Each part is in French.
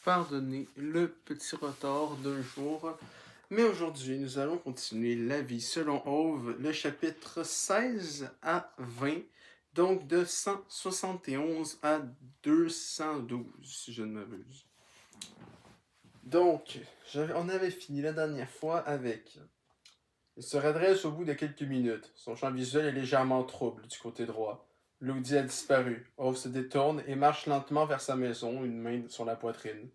pardonner le petit retard d'un jour. Mais aujourd'hui, nous allons continuer la vie selon Ove, le chapitre 16 à 20, donc de 171 à 212, si je ne m'abuse. Donc, on avait fini la dernière fois avec... Il se redresse au bout de quelques minutes. Son champ visuel est légèrement trouble du côté droit. Lodi a disparu. Ove se détourne et marche lentement vers sa maison, une main sur la poitrine.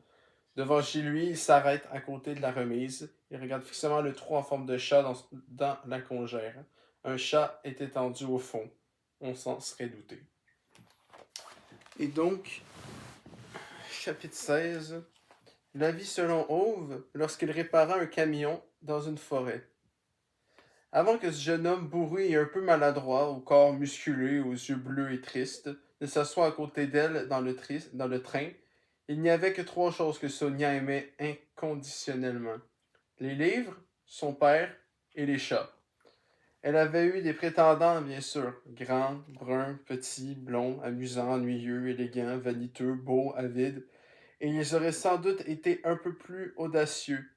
Devant chez lui, il s'arrête à côté de la remise. Il regarde fixement le trou en forme de chat dans la congère. Un chat est étendu au fond. On s'en serait douté. Et donc, chapitre 16. La vie selon Ove lorsqu'il répara un camion dans une forêt. Avant que ce jeune homme bourru et un peu maladroit, au corps musculeux, aux yeux bleus et tristes, ne s'assoie à côté d'elle dans le train, il n'y avait que trois choses que Sonia aimait inconditionnellement. Les livres, son père et les chats. Elle avait eu des prétendants, bien sûr, grands, bruns, petits, blonds, amusants, ennuyeux, élégants, vaniteux, beaux, avides, et ils auraient sans doute été un peu plus audacieux.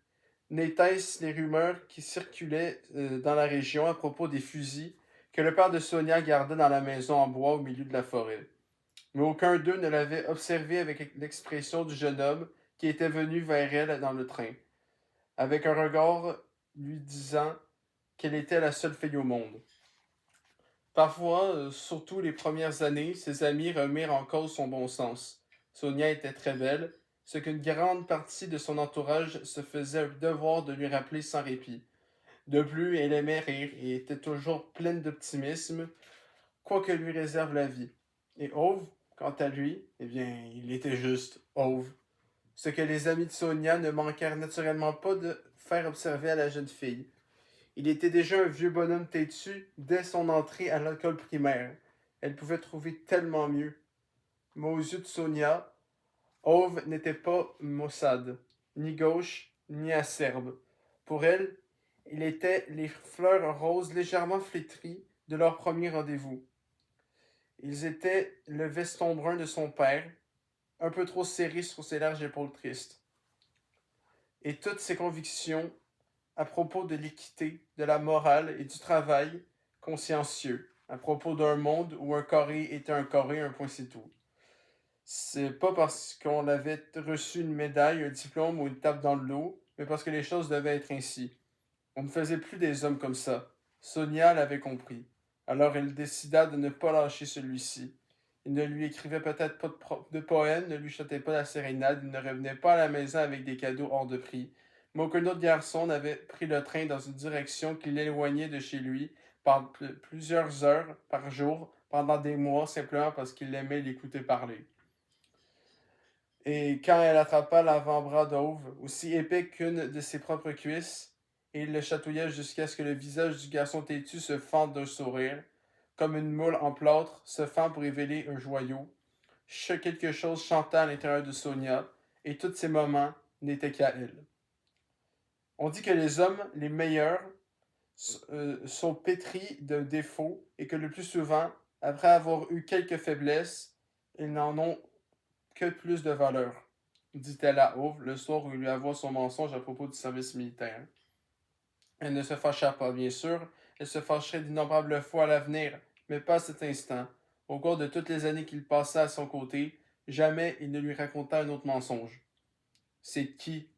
N'étaient-ce les rumeurs qui circulaient dans la région à propos des fusils que le père de Sonia gardait dans la maison en bois au milieu de la forêt. Mais aucun d'eux ne l'avait observé avec l'expression du jeune homme qui était venu vers elle dans le train, avec un regard lui disant qu'elle était la seule fille au monde. Parfois, surtout les premières années, ses amis remirent en cause son bon sens. Sonia était très belle, ce qu'une grande partie de son entourage se faisait un devoir de lui rappeler sans répit. De plus, elle aimait rire et était toujours pleine d'optimisme, quoi que lui réserve la vie. Et Ove, quant à lui, eh bien, il était juste Ove. Ce que les amis de Sonia ne manquèrent naturellement pas de faire observer à la jeune fille. Il était déjà un vieux bonhomme têtu dès son entrée à l'école primaire. Elle pouvait trouver tellement mieux. Mais aux yeux de Sonia, Ove n'était pas maussade, ni gauche, ni acerbe. Pour elle, il était les fleurs roses légèrement flétries de leur premier rendez-vous. Ils étaient le veston brun de son père, un peu trop serré sur ses larges épaules tristes. Et toutes ses convictions à propos de l'équité, de la morale et du travail consciencieux, à propos d'un monde où un carré était un carré, un point c'est tout. C'est pas parce qu'on avait reçu une médaille, un diplôme ou une tape dans le dos, mais parce que les choses devaient être ainsi. On ne faisait plus des hommes comme ça. Sonia l'avait compris. Alors elle décida de ne pas lâcher celui-ci. Il ne lui écrivait peut-être pas de poèmes, ne lui chantait pas la sérénade, il ne revenait pas à la maison avec des cadeaux hors de prix. Mais aucun autre garçon n'avait pris le train dans une direction qui l'éloignait de chez lui par plusieurs heures par jour, pendant des mois, simplement parce qu'il aimait l'écouter parler. Et quand elle attrapa l'avant-bras d'Ove, aussi épais qu'une de ses propres cuisses, et il le chatouilla jusqu'à ce que le visage du garçon têtu se fende d'un sourire, comme une moule en plâtre se fend pour révéler un joyau. Quelque chose chanta à l'intérieur de Sonia, et tous ces moments n'étaient qu'à elle. On dit que les hommes, les meilleurs, sont pétris de défauts, et que le plus souvent, après avoir eu quelques faiblesses, ils n'en ont que plus de valeur, dit-elle à Ove le soir où il lui avoua son mensonge à propos du service militaire. Elle ne se fâcha pas, bien sûr, elle se fâcherait d'innombrables fois à l'avenir, mais pas à cet instant. Au cours de toutes les années qu'il passa à son côté, jamais il ne lui raconta un autre mensonge. C'est qui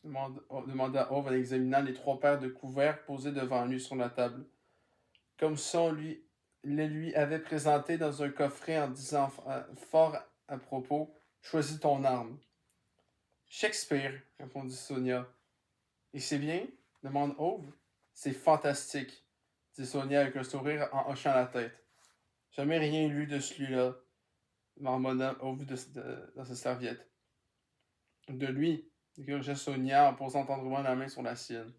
demanda Ove en examinant les trois paires de couverts posés devant lui sur la table. Comme si on les lui avait présentés dans un coffret en disant fort à propos: choisis ton arme. Shakespeare, répondit Sonia. Et c'est bien? Demande Ove. C'est fantastique, dit Sonia avec un sourire en hochant la tête. Jamais rien lu de celui-là, marmonna Ove dans sa serviette. De lui, dit Sonia en posant tendrement la main sur la sienne.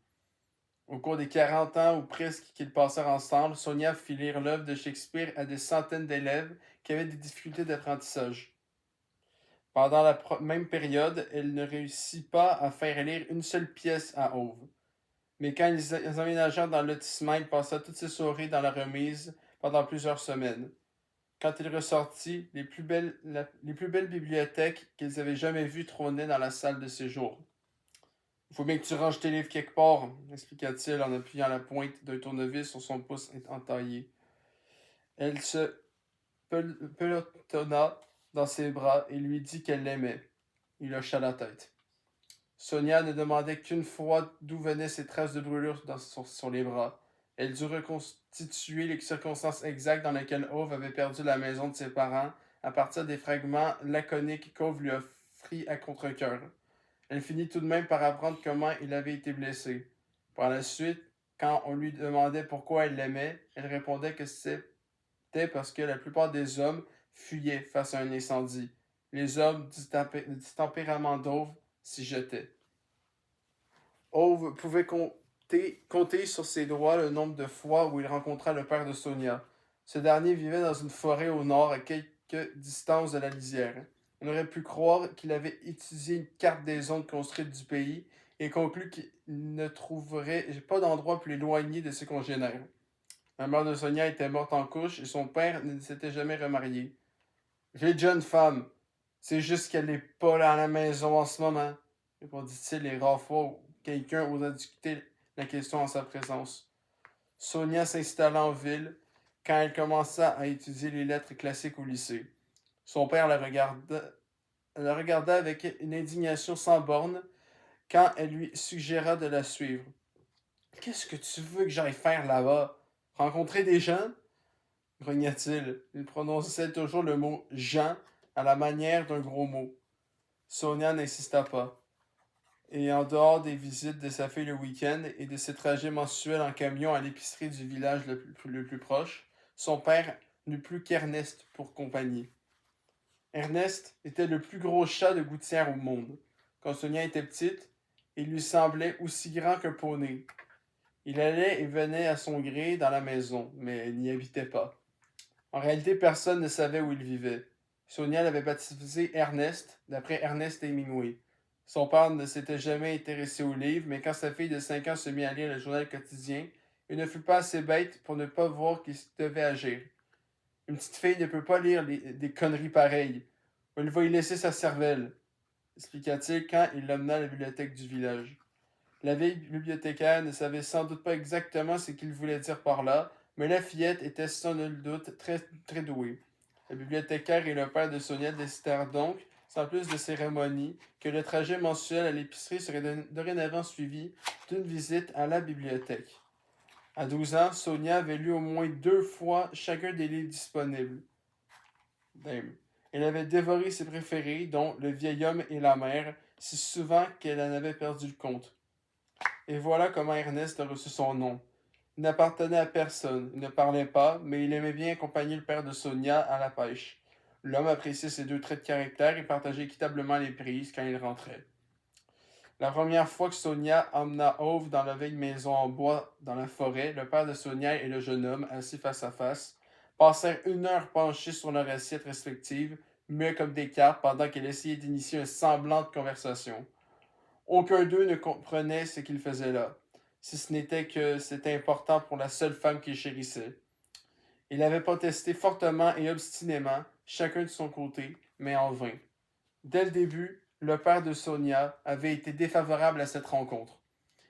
Au cours des 40 ans ou presque qu'ils passèrent ensemble, Sonia fit lire l'œuvre de Shakespeare à des centaines d'élèves qui avaient des difficultés d'apprentissage. Pendant la même période, elle ne réussit pas à faire lire une seule pièce à Ove. Mais quand ils emménagèrent dans le lotissement, il passa toutes ses soirées dans la remise pendant plusieurs semaines. quand il ressortit, les plus belles bibliothèques qu'ils avaient jamais vues trônaient dans la salle de séjour. Il faut bien que tu ranges tes livres quelque part, expliqua-t-il en appuyant la pointe d'un tournevis sur son pouce entaillé. Elle se pelotonna dans ses bras et lui dit qu'elle l'aimait. Il hocha la tête. Sonia ne demandait qu'une fois d'où venaient ces traces de brûlure sur les bras. Elle dut reconstituer les circonstances exactes dans lesquelles Ove avait perdu la maison de ses parents à partir des fragments laconiques qu'Ove lui offrit à contre-cœur. Elle finit tout de même par apprendre comment il avait été blessé. Par la suite, quand on lui demandait pourquoi elle l'aimait, elle répondait que c'était parce que la plupart des hommes fuyaient face à un incendie. Les hommes du tempérament d'Ove s'y jetaient. Ove pouvait compter sur ses doigts le nombre de fois où il rencontra le père de Sonia. Ce dernier vivait dans une forêt au nord, à quelques distances de la lisière. On aurait pu croire qu'il avait étudié une carte des zones construites du pays et conclu qu'il ne trouverait pas d'endroit plus éloigné de ses congénères. La mère de Sonia était morte en couche et son père ne s'était jamais remarié. J'ai une jeune femme. C'est juste qu'elle n'est pas là à la maison en ce moment, répondit-il les rares fois où quelqu'un osa discuter la question en sa présence. Sonia s'installa en ville quand elle commença à étudier les lettres classiques au lycée. Son père la regarda avec une indignation sans borne quand elle lui suggéra de la suivre. Qu'est-ce que tu veux que j'aille faire là-bas? Rencontrer des gens? Grogna-t-il. Il prononçait toujours le mot gens à la manière d'un gros mot. Sonia n'insista pas. Et en dehors des visites de sa fille le week-end et de ses trajets mensuels en camion à l'épicerie du village le plus proche, son père n'eut plus qu'Ernest pour compagnie. Ernest était le plus gros chat de gouttière au monde. Quand Sonia était petite, il lui semblait aussi grand qu'un poney. Il allait et venait à son gré dans la maison, mais elle n'y habitait pas. En réalité, personne ne savait où il vivait. Sonia l'avait baptisé Ernest, d'après Ernest Hemingway. Son père ne s'était jamais intéressé aux livres, mais quand sa fille de 5 ans se mit à lire le journal quotidien, il ne fut pas assez bête pour ne pas voir qu'il devait agir. Une petite fille ne peut pas lire des conneries pareilles. Il va y laisser sa cervelle, expliqua-t-il quand il l'emmena à la bibliothèque du village. La vieille bibliothécaire ne savait sans doute pas exactement ce qu'il voulait dire par là, mais la fillette était sans nul doute très douée. Le bibliothécaire et le père de Sonia décidèrent donc, sans plus de cérémonie, que le trajet mensuel à l'épicerie serait dorénavant suivi d'une visite à la bibliothèque. À 12 ans, Sonia avait lu au moins 2 fois chacun des livres disponibles. Elle avait dévoré ses préférés, dont Le vieil homme et la mère, si souvent qu'elle en avait perdu le compte. Et voilà comment Ernest a reçu son nom. Il n'appartenait à personne, il ne parlait pas, mais il aimait bien accompagner le père de Sonia à la pêche. L'homme appréciait ses 2 traits de caractère et partageait équitablement les prises quand il rentrait. La première fois que Sonia emmena Ove dans la vieille maison en bois dans la forêt, le père de Sonia et le jeune homme, assis face à face, passèrent 1 heure penchés sur leurs assiettes respectives, muets comme des cartes pendant qu'elle essayait d'initier un semblant de conversation. Aucun d'eux ne comprenait ce qu'il faisait là, si ce n'était que c'était important pour la seule femme qu'il chérissait. Il avait protesté fortement et obstinément, chacun de son côté, mais en vain. Dès le début, le père de Sonia avait été défavorable à cette rencontre.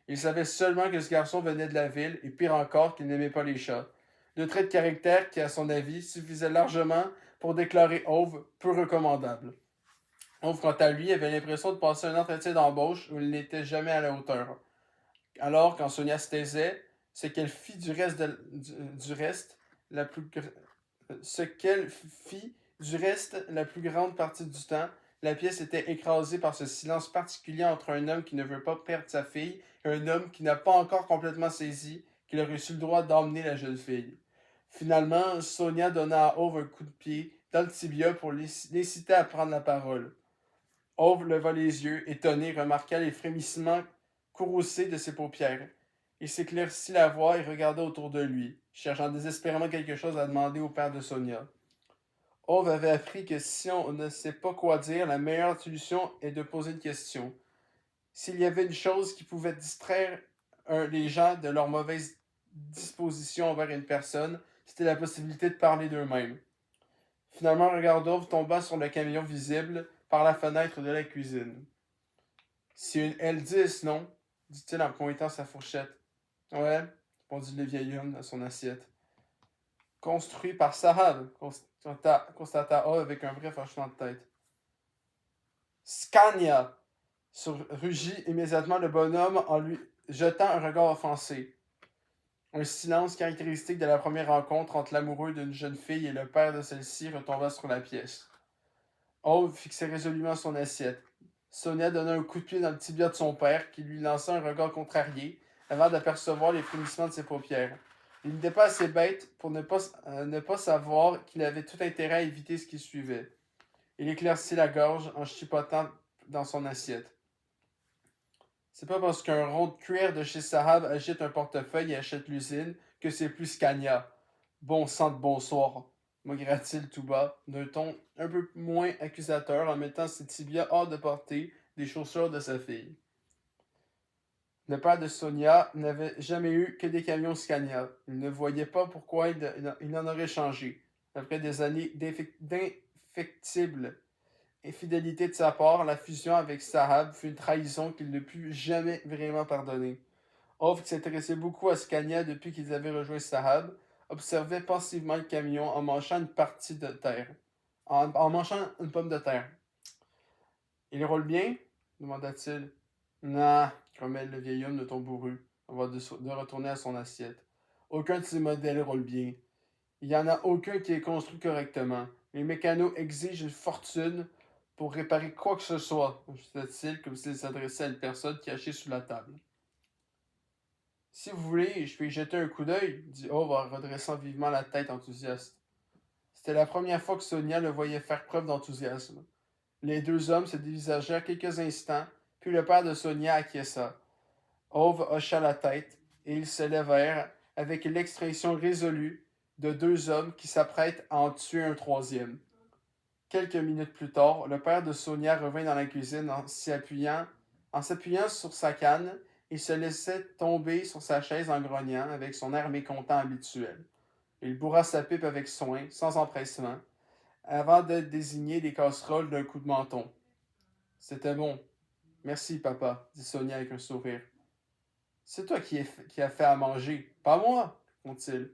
Il savait seulement que ce garçon venait de la ville, et pire encore, qu'il n'aimait pas les chats. 2 traits de caractère qui, à son avis, suffisaient largement pour déclarer Ove peu recommandable. Ove, quant à lui, avait l'impression de passer un entretien d'embauche où il n'était jamais à la hauteur. Alors, quand Sonia se taisait, ce qu'elle fit du reste la plus grande partie du temps, la pièce était écrasée par ce silence particulier entre un homme qui ne veut pas perdre sa fille et un homme qui n'a pas encore complètement saisi qu'il aurait reçu le droit d'emmener la jeune fille. Finalement, Sonia donna à Ove un coup de pied dans le tibia pour l'inciter à prendre la parole. Ove leva les yeux, étonné, remarqua les frémissements courroucés de ses paupières. Il s'éclaircit la voix et regarda autour de lui, cherchant désespérément quelque chose à demander au père de Sonia. Ove avait appris que si on ne sait pas quoi dire, la meilleure solution est de poser une question. S'il y avait une chose qui pouvait distraire les gens de leur mauvaise disposition envers une personne, c'était la possibilité de parler d'eux-mêmes. Finalement, un regard d'Ove tomba sur le camion visible par la fenêtre de la cuisine. C'est une L10, non? Dit-il en pointant sa fourchette. Ouais, répondit le vieil homme à son assiette. Construit par Sahab, constata Ove avec un bref hochement de tête. Scania! Rugit immédiatement le bonhomme en lui jetant un regard offensé. Un silence caractéristique de la première rencontre entre l'amoureux d'une jeune fille et le père de celle-ci retomba sur la pièce. Ove fixait résolument son assiette. Sonia donna un coup de pied dans le tibia de son père, qui lui lança un regard contrarié, avant d'apercevoir les frémissements de ses paupières. Il n'était pas assez bête pour ne pas savoir qu'il avait tout intérêt à éviter ce qui suivait. Il éclaircit la gorge en chipotant dans son assiette. C'est pas parce qu'un rond de cuir de chez Sahab agite un portefeuille et achète l'usine que c'est plus Scania. Bon sang de bonsoir, maugréa-t-il tout bas, d'un ton un peu moins accusateur en mettant ses tibias hors de portée des chaussures de sa fille. Le père de Sonia n'avait jamais eu que des camions Scania. Il ne voyait pas pourquoi il en aurait changé. Après des années d'infectible infidélité de sa part, la fusion avec Sahab fut une trahison qu'il ne put jamais vraiment pardonner. Ove, qui s'intéressait beaucoup à Scania depuis qu'ils avaient rejoint Sahab, observait pensivement le camion en mangeant une partie de terre. En mangeant une pomme de terre. Il roule bien? Demanda-t-il. Non, grommela le vieil homme de ton bourru, avant de retourner à son assiette. Aucun de ces modèles roule bien. Il n'y en a aucun qui est construit correctement. Les mécanos exigent une fortune pour réparer quoi que ce soit, ajouta-t-il comme s'il s'adressait à une personne cachée sous la table. Si vous voulez, je peux y jeter un coup d'œil, dit Ove en redressant vivement la tête enthousiaste. C'était la première fois que Sonia le voyait faire preuve d'enthousiasme. Les deux hommes se dévisagèrent quelques instants, puis le père de Sonia acquiesça. Ove hocha la tête, et ils se levèrent avec l'expression résolue de deux hommes qui s'apprêtent à en tuer un troisième. Quelques minutes plus tard, le père de Sonia revint dans la cuisine en s'appuyant sur sa canne et se laissait tomber sur sa chaise en grognant avec son air mécontent habituel. Il bourra sa pipe avec soin, sans empressement, avant de désigner les casseroles d'un coup de menton. C'était bon. Merci, papa, dit Sonia avec un sourire. C'est toi qui as fait à manger, pas moi, répond-il.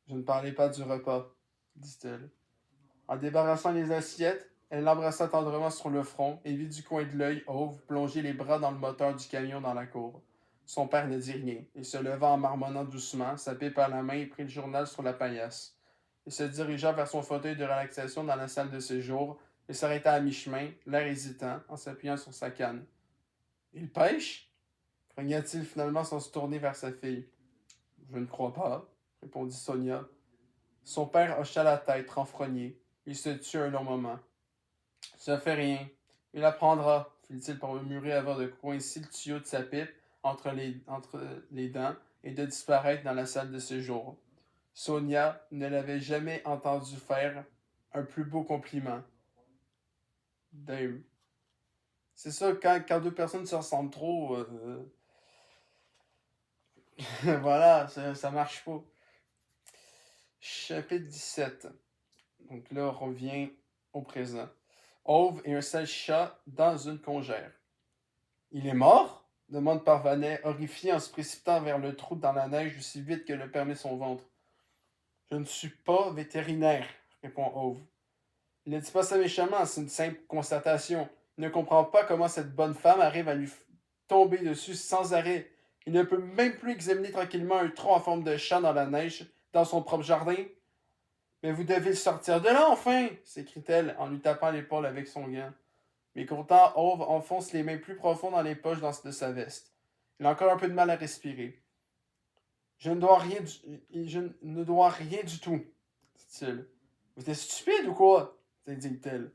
Je ne parlais pas du repas, dit-elle. En débarrassant les assiettes, elle l'embrassa tendrement sur le front et vit du coin de l'œil Ove plonger les bras dans le moteur du camion dans la cour. Son père ne dit rien. Il se leva en marmonnant doucement, sa pipe à la main et prit le journal sur la paillasse. Il se dirigea vers son fauteuil de relaxation dans la salle de séjour et s'arrêta à mi-chemin, l'air hésitant, en s'appuyant sur sa canne. Il pêche? Grogna-t-il finalement sans se tourner vers sa fille. Je ne crois pas, répondit Sonia. Son père hocha la tête, renfrogné. Il se tut un long moment. Ça fait rien. Il apprendra, fit-il pour murmurer avant de coincer le tuyau de sa pipe entre les dents et de disparaître dans la salle de séjour. Sonia ne l'avait jamais entendu faire un plus beau compliment. Damn. C'est ça, quand deux personnes se ressemblent trop, voilà, ça marche pas. Chapitre 17. Donc là, on revient au présent. Ove et un sale chat dans une congère. Il est mort? Demande Parvanet, horrifié en se précipitant vers le trou dans la neige aussi vite que le permet son ventre. Je ne suis pas vétérinaire, répond Ove. Il ne dit pas ça méchamment, c'est une simple constatation. Il ne comprend pas comment cette bonne femme arrive à lui tomber dessus sans arrêt. Il ne peut même plus examiner tranquillement un trou en forme de chat dans la neige, dans son propre jardin. Mais vous devez le sortir de là, enfin! S'écrie-t-elle en lui tapant l'épaule avec son gant. Mécontent, Ove enfonce les mains plus profondes dans les poches de sa veste. Il a encore un peu de mal à respirer. Je ne dois rien du tout, dit-il. Vous êtes stupide ou quoi? S'indigne-t-elle.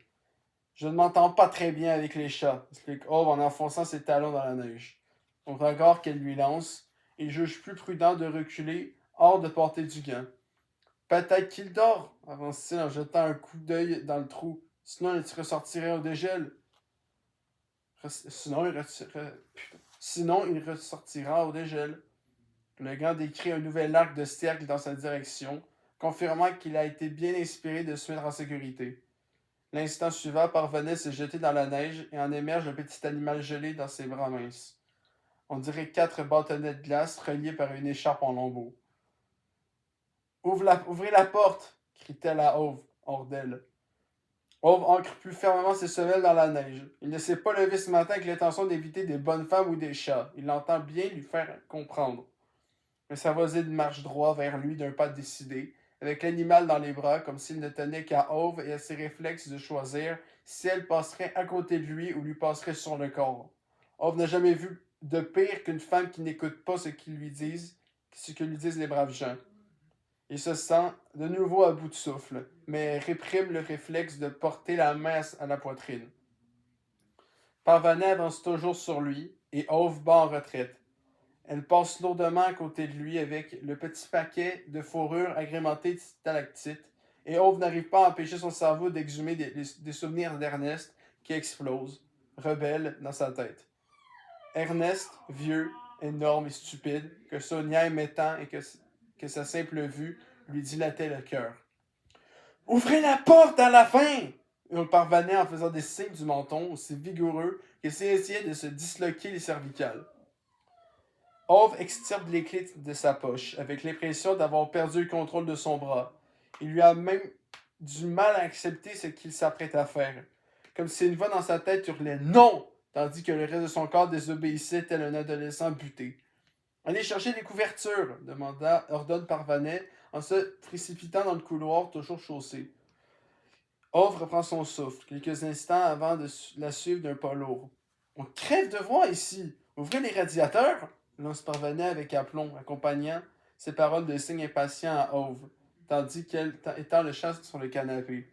Je ne m'entends pas très bien avec les chats, explique Ove en enfonçant ses talons dans la neige. Au regard qu'elle lui lance, il juge plus prudent de reculer hors de portée du gant. Peut-être qu'il dort, avance-t-il en jetant un coup d'œil dans le trou. Sinon, il ressortirait au dégel. Sinon, il ressortira au dégel. Le gant décrit un nouvel arc de cercle dans sa direction, confirmant qu'il a été bien inspiré de se mettre en sécurité. L'instant suivant, Parvenait se jeter dans la neige et en émerge un petit animal gelé dans ses bras minces. On dirait 4 bâtonnets de glace reliés par une écharpe en lambeaux. Ouvrez la porte! Crie-t-elle à Ove, hors d'elle. Ove ancre plus fermement ses semelles dans la neige. Il ne s'est pas levé ce matin avec l'intention d'éviter des bonnes femmes ou des chats. Il entend bien lui faire comprendre. Mais sa voisine marche droit vers lui d'un pas décidé, avec l'animal dans les bras, comme s'il ne tenait qu'à Ove et à ses réflexes de choisir si elle passerait à côté de lui ou lui passerait sur le corps. Ove n'a jamais vu de pire qu'une femme qui n'écoute pas ce que lui disent les braves gens. Il se sent de nouveau à bout de souffle, mais réprime le réflexe de porter la main à la poitrine. Parvaneh avance toujours sur lui et Ove bat en retraite. Elle passe lourdement à côté de lui avec le petit paquet de fourrure agrémenté de stalactites, et Ove n'arrive pas à empêcher son cerveau d'exhumer des souvenirs d'Ernest qui explosent, rebelles, dans sa tête. Ernest, vieux, énorme et stupide, que Sonia aimait tant et que sa simple vue lui dilatait le cœur. « Ouvrez la porte à la fin! » Il parvenait en faisant des signes du menton aussi vigoureux qu'il essayait de se disloquer les cervicales. Ove extirpe les clés de sa poche, avec l'impression d'avoir perdu le contrôle de son bras. Il lui a même du mal à accepter ce qu'il s'apprête à faire, comme si une voix dans sa tête hurlait « Non !» tandis que le reste de son corps désobéissait tel un adolescent buté. « Allez chercher des couvertures !» ordonne Parvaneh en se précipitant dans le couloir toujours chaussé. Ove reprend son souffle, quelques instants avant de la suivre d'un pas lourd. « On crève de froid ici! Ouvrez les radiateurs !» Lance Parvaneh avec aplomb, accompagnant ses paroles de signe impatient à Ove, tandis qu'elle étend le chat sur le canapé.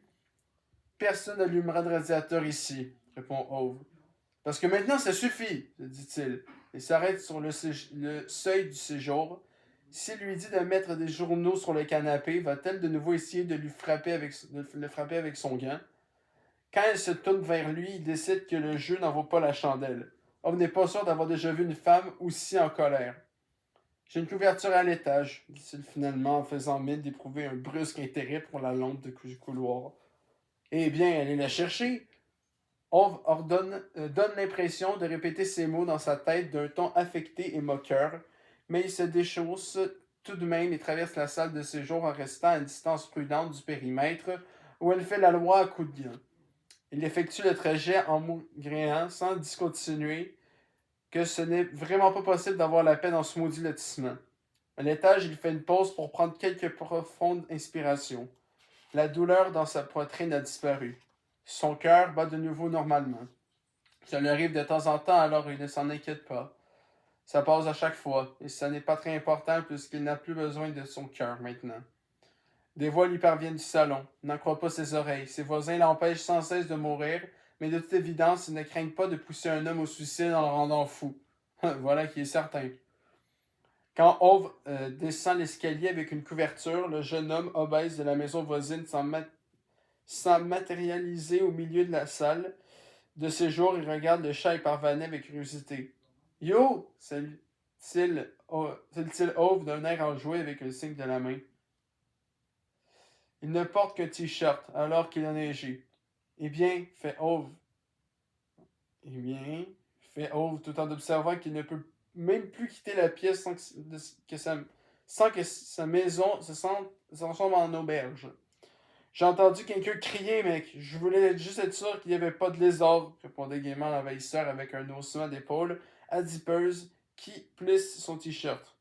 « Personne n'allumera de radiateur ici, » répond Ove. « Parce que maintenant ça suffit, dit-il. Il s'arrête sur le seuil du séjour. S'il lui dit de mettre des journaux sur le canapé, va-t-elle de nouveau essayer de le frapper avec son gant? Quand elle se tourne vers lui, il décide que le jeu n'en vaut pas la chandelle. Ove n'est pas sûr d'avoir déjà vu une femme aussi en colère. « J'ai une couverture à l'étage, dit-il finalement en faisant mine d'éprouver un brusque intérêt pour la lampe du couloir. « Eh bien, allez la chercher. » Ove donne l'impression de répéter ces mots dans sa tête d'un ton affecté et moqueur, mais il se déchausse tout de même et traverse la salle de séjour en restant à une distance prudente du périmètre où elle fait la loi à coups de gant. Il effectue le trajet en maugréant sans discontinuer que ce n'est vraiment pas possible d'avoir la paix dans ce maudit lotissement. À l'étage, il fait une pause pour prendre quelques profondes inspirations. La douleur dans sa poitrine a disparu. Son cœur bat de nouveau normalement. Ça lui arrive de temps en temps, alors il ne s'en inquiète pas. Ça passe à chaque fois, et ça n'est pas très important puisqu'il n'a plus besoin de son cœur maintenant. Des voix lui parviennent du salon. Il n'en croit pas ses oreilles. Ses voisins l'empêchent sans cesse de mourir, mais de toute évidence, ils ne craignent pas de pousser un homme au suicide en le rendant fou. Voilà qui est certain. Quand Ove descend l'escalier avec une couverture, le jeune homme obèse de la maison voisine sans matérialiser au milieu de la salle de séjour, il regarde le chat et Parvaneh avec curiosité. « Yo! » salue-t-il Ove d'un air enjoué avec un signe de la main. Il ne porte qu'un t-shirt alors qu'il a neigé. Eh bien, fait Ove, tout en observant qu'il ne peut même plus quitter la pièce sans que sa maison se transforme en auberge. J'ai entendu quelqu'un crier, mec. Je voulais juste être sûr qu'il n'y avait pas de lézard, répondait gaiement l'envahisseur avec un haussement d'épaule adipeuse qui plisse son t-shirt.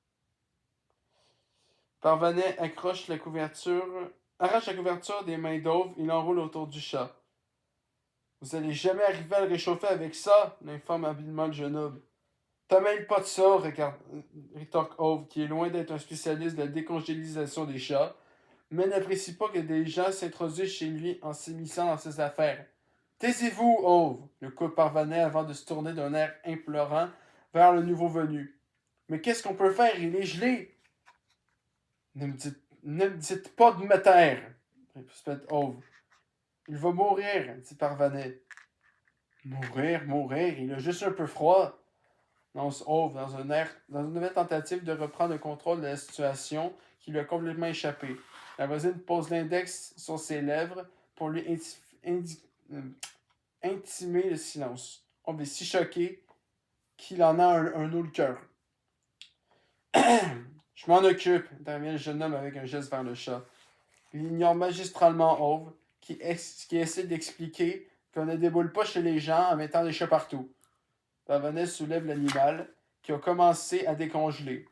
Parvaneh arrache la couverture des mains d'Ove et l'enroule autour du chat. Vous allez jamais arriver à le réchauffer avec ça, l'informe habilement le jeune homme. T'as mêle pas de ça, rétorque Ove, qui est loin d'être un spécialiste de la décongélisation des chats, mais n'apprécie pas que des gens s'introduisent chez lui en s'immisçant dans ses affaires. Taisez-vous, Ove, le couple Parvaneh avant de se tourner d'un air implorant vers le nouveau venu. Mais qu'est-ce qu'on peut faire? Il est gelé. Ne me dites pas de me taire, répète Ove. Il va mourir, dit Parvaneh. Mourir, il a juste un peu froid. lance Ove dans une nouvelle tentative de reprendre le contrôle de la situation qui lui a complètement échappé. La voisine pose l'index sur ses lèvres pour lui euh, intimer le silence. Ove est si choqué qu'il en a un eau le cœur. Je m'en occupe, intervient le jeune homme avec un geste vers le chat. Il ignore magistralement Ove, qui essaie d'expliquer qu'on ne déboule pas chez les gens en mettant des chats partout. Parvanel soulève l'animal, qui a commencé à décongeler.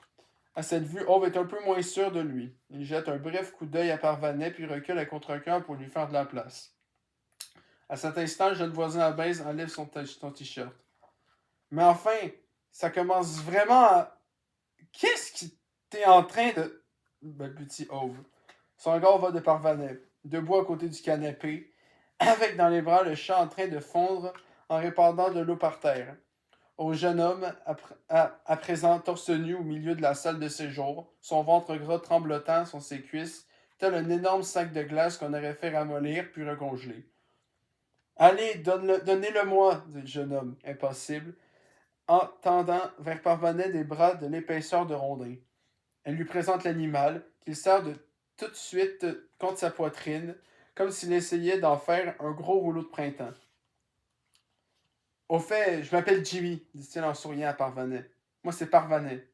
À cette vue, Ove est un peu moins sûr de lui. Il jette un bref coup d'œil à Parvanet, puis recule à contre-cœur pour lui faire de la place. À cet instant, le jeune voisin abaisse enlève son t-shirt. Mais enfin, ça commence vraiment à... Qu'est-ce qui t'es en train de... balbutie Ove. Son regard va de Parvanet, debout à côté du canapé, avec dans les bras le chat en train de fondre en répandant de l'eau par terre. Au jeune homme, à présent torse nu au milieu de la salle de séjour, son ventre gras tremblotant sur ses cuisses, tel un énorme sac de glace qu'on aurait fait ramollir puis recongeler. Allez, donnez-le-moi, dit le jeune homme, impassible, en tendant vers Parvanet des bras de l'épaisseur de rondin. Elle lui présente l'animal, qu'il serre de tout de suite contre sa poitrine, comme s'il essayait d'en faire un gros rouleau de printemps. Au fait, je m'appelle Jimmy, dit-il en souriant à Parvanet. Moi, c'est Parvanet.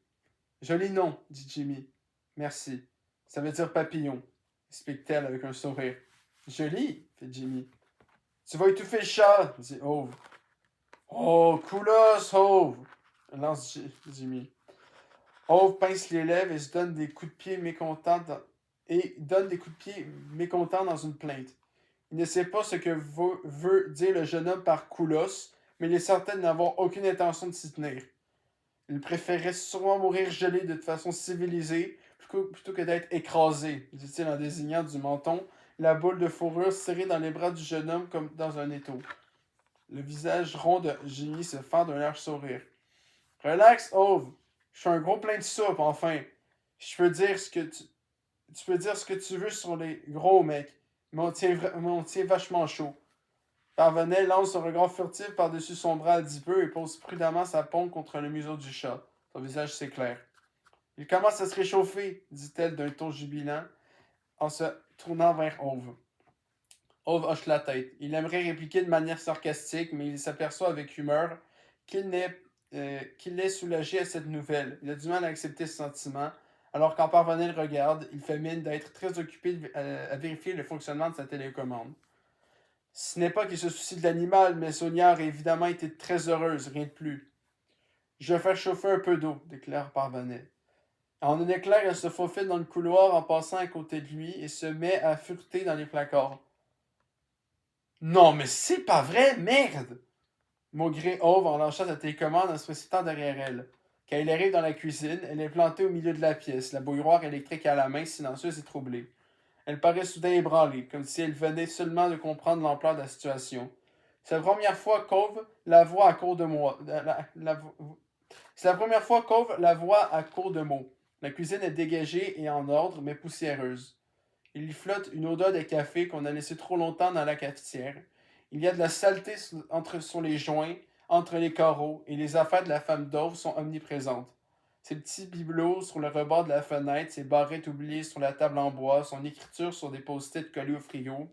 Joli nom, dit Jimmy. Merci. Ça veut dire papillon, explique-t-elle avec un sourire. Joli, fait Jimmy. Tu vas étouffer le chat, dit Ove. Oh, coolos, Ove, lance Jimmy. Ove pince les lèvres et se donne des coups de pied mécontents dans une plainte. Il ne sait pas ce que veut dire le jeune homme par coolos, mais il est certain de n'avoir aucune intention de s'y tenir. Il préférerait sûrement mourir gelé de façon civilisée plutôt que d'être écrasé, dit-il en désignant du menton la boule de fourrure serrée dans les bras du jeune homme comme dans un étau. Le visage rond de Jimmy se fend d'un large sourire. Relax, Ove. Je suis un gros plein de soupe, enfin. Je peux dire ce que tu peux dire ce que tu veux sur les gros mecs, mais on tient vachement chaud. Parvenel lance son regard furtif par-dessus son bras adipeux et pose prudemment sa pompe contre le museau du chat. Son visage s'éclaire. Il commence à se réchauffer, dit-elle d'un ton jubilant, en se tournant vers Ove. Ove hoche la tête. Il aimerait répliquer de manière sarcastique, mais il s'aperçoit avec humeur qu'il est soulagé à cette nouvelle. Il a du mal à accepter ce sentiment, alors qu'en Parvenel regarde, il fait mine d'être très occupé à vérifier le fonctionnement de sa télécommande. Ce n'est pas qu'il se soucie de l'animal, mais Sonia aurait évidemment été très heureuse, rien de plus. Je vais faire chauffer un peu d'eau, déclare Parvanet. En un éclair, elle se faufile dans le couloir en passant à côté de lui et se met à fureter dans les placards. Non, mais c'est pas vrai, merde! Maugré Ove en lâchant sa télécommande en se précipitant derrière elle. Quand il arrive dans la cuisine, elle est plantée au milieu de la pièce, la bouilloire électrique à la main, silencieuse et troublée. Elle paraît soudain ébranlée, comme si elle venait seulement de comprendre l'ampleur de la situation. C'est la première fois qu'Ove la voit à court de mots. C'est la première fois qu'Ove la voit à court de mots. La cuisine est dégagée et en ordre, mais poussiéreuse. Il y flotte une odeur de café qu'on a laissé trop longtemps dans la cafetière. Il y a de la saleté sur les joints, entre les carreaux, et les affaires de la femme d'Ove sont omniprésentes. Ses petits bibelots sur le rebord de la fenêtre, ses barrettes oubliées sur la table en bois, son écriture sur des post-it collés au frigo.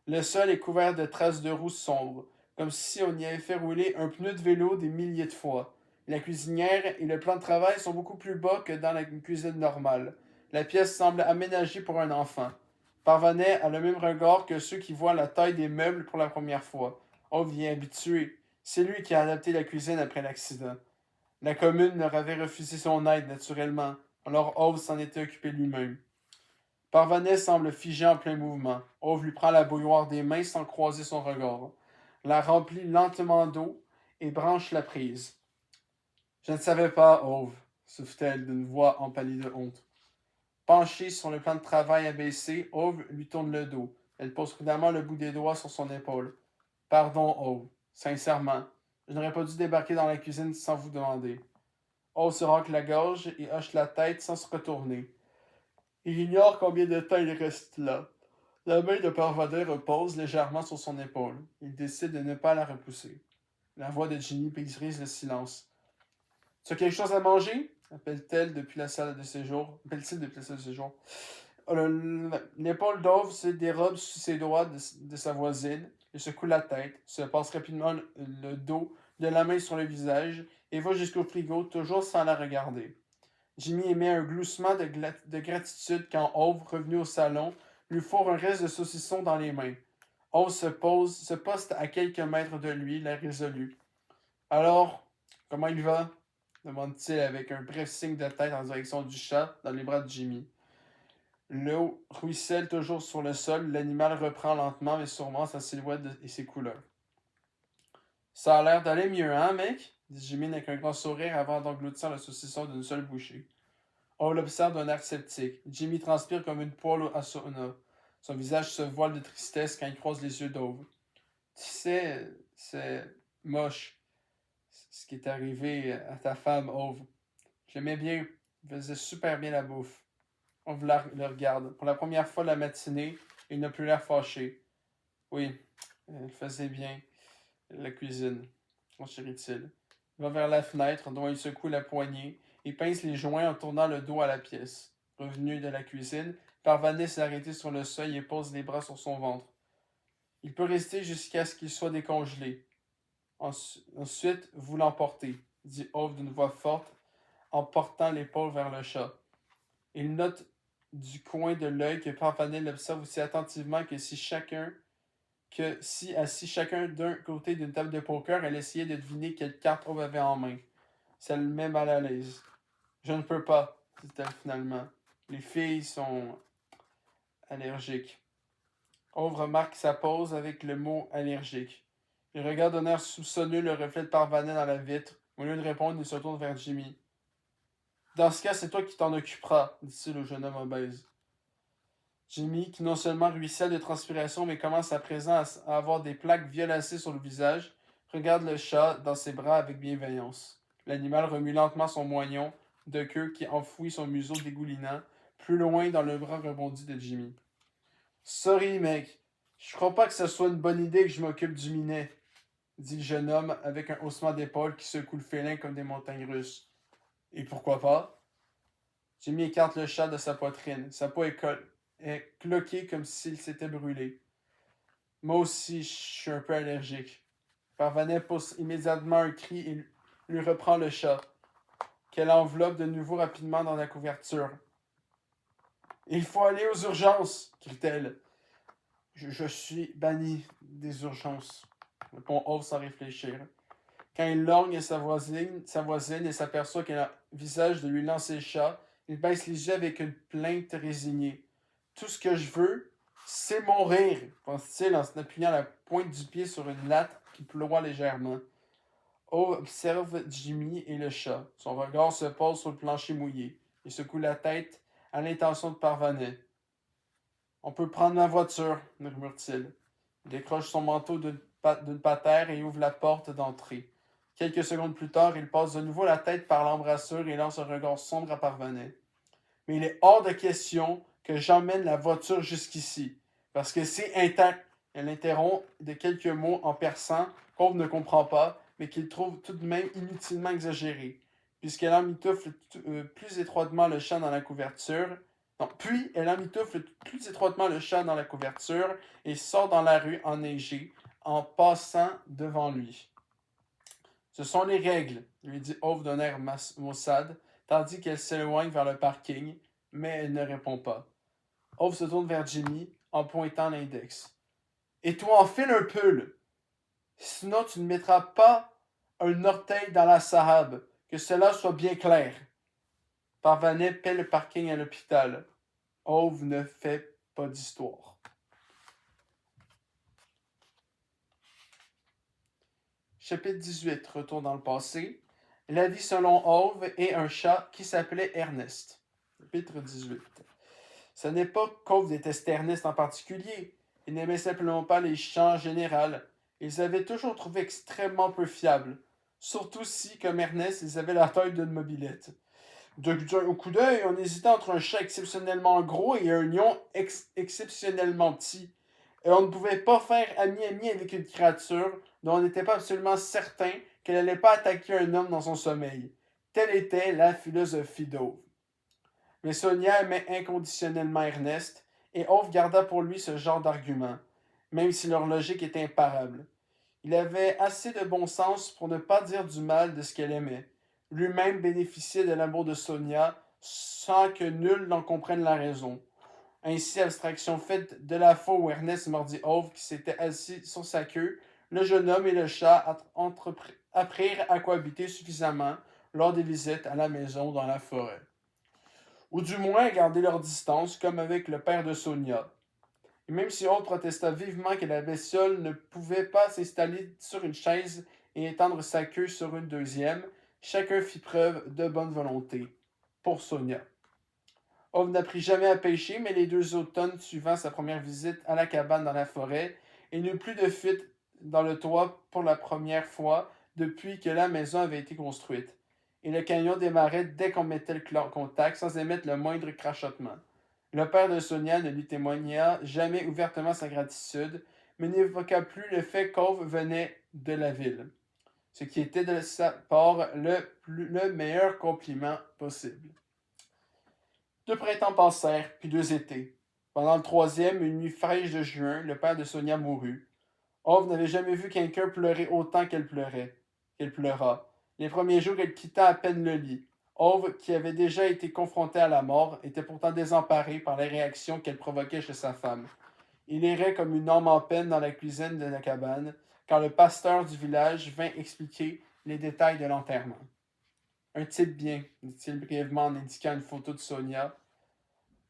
Le sol est couvert de traces de roues sombres, comme si on y avait fait rouler un pneu de vélo des milliers de fois. La cuisinière et le plan de travail sont beaucoup plus bas que dans la cuisine normale. La pièce semble aménagée pour un enfant. Parvanet a le même regard que ceux qui voient la taille des meubles pour la première fois. Ove y est habitué. C'est lui qui a adapté la cuisine après l'accident. La commune leur avait refusé son aide, naturellement. Alors Ove s'en était occupé lui-même. Parvanet semble figé en plein mouvement. Ove lui prend la bouilloire des mains sans croiser son regard. La remplit lentement d'eau et branche la prise. Je ne savais pas, Ove, souffle-t-elle d'une voix empalie de honte. Penchée sur le plan de travail abaissé, Ove lui tourne le dos. Elle pose prudemment le bout des doigts sur son épaule. Pardon, Ove. Sincèrement, je n'aurais pas dû débarquer dans la cuisine sans vous demander. Ove se racle la gorge et hoche la tête sans se retourner. Il ignore combien de temps il reste là. La main de Parvanet repose légèrement sur son épaule. Il décide de ne pas la repousser. La voix de Ginny brise le silence. Tu as quelque chose à manger? Appelle-t-il depuis la salle de séjour. L'épaule d'Ove se dérobe sous ses doigts de sa voisine. Il secoue la tête, se passe rapidement le dos de la main sur le visage et va jusqu'au frigo, toujours sans la regarder. Jimmy émet un gloussement de gratitude quand Ove, revenu au salon, lui fourre un reste de saucisson dans les mains. Ove se poste à quelques mètres de lui, l'air résolu. Alors, comment il va? Demande-t-il avec un bref signe de tête en direction du chat dans les bras de Jimmy. L'eau ruisselle toujours sur le sol, l'animal reprend lentement mais sûrement sa silhouette et ses couleurs. Ça a l'air d'aller mieux, hein, mec? Dit Jimmy avec un grand sourire avant d'engloutir le saucisson d'une seule bouchée. On l'observe d'un air sceptique. Jimmy transpire comme une poêle à sauna. Son visage se voile de tristesse quand il croise les yeux d'Ove. Tu sais, c'est moche ce qui est arrivé à ta femme, Ove. J'aimais bien, il faisait super bien la bouffe. Ove le regarde. Pour la première fois de la matinée, il n'a plus l'air fâché. Oui, elle faisait bien la cuisine, chérit-il. Il va vers la fenêtre, dont il secoue la poignée, et pince les joints en tournant le dos à la pièce. Revenu de la cuisine, parvenait à s'arrêter sur le seuil et pose les bras sur son ventre. Il peut rester jusqu'à ce qu'il soit décongelé. Ensuite, vous l'emportez, dit Ove d'une voix forte, en portant l'épaule vers le chat. Il note du coin de l'œil que Parvanel l'observe aussi attentivement que si assis chacun d'un côté d'une table de poker, elle essayait de deviner quelle carte Ove avait en main. Ça le met mal à l'aise. Je ne peux pas, dit-elle finalement. Les filles sont allergiques. Ove remarque sa pause avec le mot allergique. Il regarde d'un air soupçonneux le reflet de Parvanel dans la vitre. Au lieu de répondre, il se tourne vers Jimmy. Dans ce cas, c'est toi qui t'en occuperas, dit-il au jeune homme obèse. Jimmy, qui non seulement ruisselle de transpiration, mais commence à présent à avoir des plaques violacées sur le visage, regarde le chat dans ses bras avec bienveillance. L'animal remue lentement son moignon de queue qui enfouit son museau dégoulinant, plus loin dans le bras rebondi de Jimmy. Sorry, mec. Je crois pas que ce soit une bonne idée que je m'occupe du minet, dit le jeune homme avec un haussement d'épaule qui secoue le félin comme des montagnes russes. Et pourquoi pas? Jimmy écarte le chat de sa poitrine. Sa peau est cloquée comme s'il s'était brûlé. Moi aussi, je suis un peu allergique. Parvanel pousse immédiatement un cri et lui reprend le chat, qu'elle enveloppe de nouveau rapidement dans la couverture. Il faut aller aux urgences, crie-t-elle. Je suis banni des urgences, répond Ove sans réfléchir. Quand il lorgne sa voisine et s'aperçoit qu'elle a le visage de lui lancer le chat, il baisse les yeux avec une plainte résignée. Tout ce que je veux, c'est mourir, pense-t-il en appuyant la pointe du pied sur une latte qui ploie légèrement. Ove observe Jimmy et le chat. Son regard se pose sur le plancher mouillé. Il secoue la tête à l'intention de Parvanel. On peut prendre ma voiture, murmure-t-il. Il décroche son manteau d'une patère et ouvre la porte d'entrée. Quelques secondes plus tard, il passe de nouveau la tête par l'embrasure et lance un regard sombre à Parvanel. Mais il est hors de question que j'emmène la voiture jusqu'ici, parce que c'est intact. Elle interrompt de quelques mots en persan qu'Ove ne comprend pas, mais qu'il trouve tout de même inutilement exagéré, puisqu'elle emmitoufle plus étroitement le chat dans la couverture. Non, puis elle emmitoufle plus étroitement le chat dans la couverture et sort dans la rue enneigée en passant devant lui. Ce sont les règles, lui dit Ove d'un air maussade, tandis qu'elle s'éloigne vers le parking, mais elle ne répond pas. Ove se tourne vers Jimmy en pointant l'index. Et toi, enfile un pull. Sinon, tu ne mettras pas un orteil dans la sahab. Que cela soit bien clair. Parvanel paie le parking à l'hôpital. Ove ne fait pas d'histoire. Chapitre 18. Retour dans le passé. La vie selon Ove et un chat qui s'appelait Ernest. Chapitre 18. Ce n'est pas qu'Ove détestait Ernest en particulier. Il n'aimait simplement pas les chats en général. Ils avaient toujours trouvé extrêmement peu fiables. Surtout si, comme Ernest, ils avaient la taille d'une mobilette. Au coup d'œil, on hésitait entre un chat exceptionnellement gros et un lion exceptionnellement petit. Et on ne pouvait pas faire ami-ami avec une créature dont on n'était pas absolument certain qu'elle n'allait pas attaquer un homme dans son sommeil. Telle était la philosophie d'Ove. Mais Sonia aimait inconditionnellement Ernest, et Ove garda pour lui ce genre d'argument, même si leur logique était imparable. Il avait assez de bon sens pour ne pas dire du mal de ce qu'elle aimait. Lui-même bénéficiait de l'amour de Sonia sans que nul n'en comprenne la raison. Ainsi, abstraction faite de la fois où Ernest mordit Ove qui s'était assis sur sa queue, le jeune homme et le chat apprirent à cohabiter suffisamment lors des visites à la maison dans la forêt. Ou du moins à garder leur distance, comme avec le père de Sonia. Et même si Holt protesta vivement que la bestiole ne pouvait pas s'installer sur une chaise et étendre sa queue sur une deuxième, chacun fit preuve de bonne volonté. Pour Sonia. Holt n'apprit jamais à pêcher, mais les 2 automnes suivant sa première visite à la cabane dans la forêt, il n'eut plus de fuite dans le toit pour la première fois depuis que la maison avait été construite. Et le canyon démarrait dès qu'on mettait le contact sans émettre le moindre crachotement. Le père de Sonia ne lui témoigna jamais ouvertement sa gratitude, mais n'évoqua plus le fait qu'Ove venait de la ville, ce qui était de sa part le meilleur compliment possible. 2 printemps passèrent, puis 2 étés. Pendant le troisième, une nuit fraîche de juin, le père de Sonia mourut. Ove n'avait jamais vu quelqu'un pleurer autant qu'elle pleura. Les premiers jours, elle quitta à peine le lit. Ove, qui avait déjà été confronté à la mort, était pourtant désemparé par les réactions qu'elle provoquait chez sa femme. Il errait comme une âme en peine dans la cuisine de la cabane, quand le pasteur du village vint expliquer les détails de l'enterrement. Un type bien, dit-il brièvement en indiquant une photo de Sonia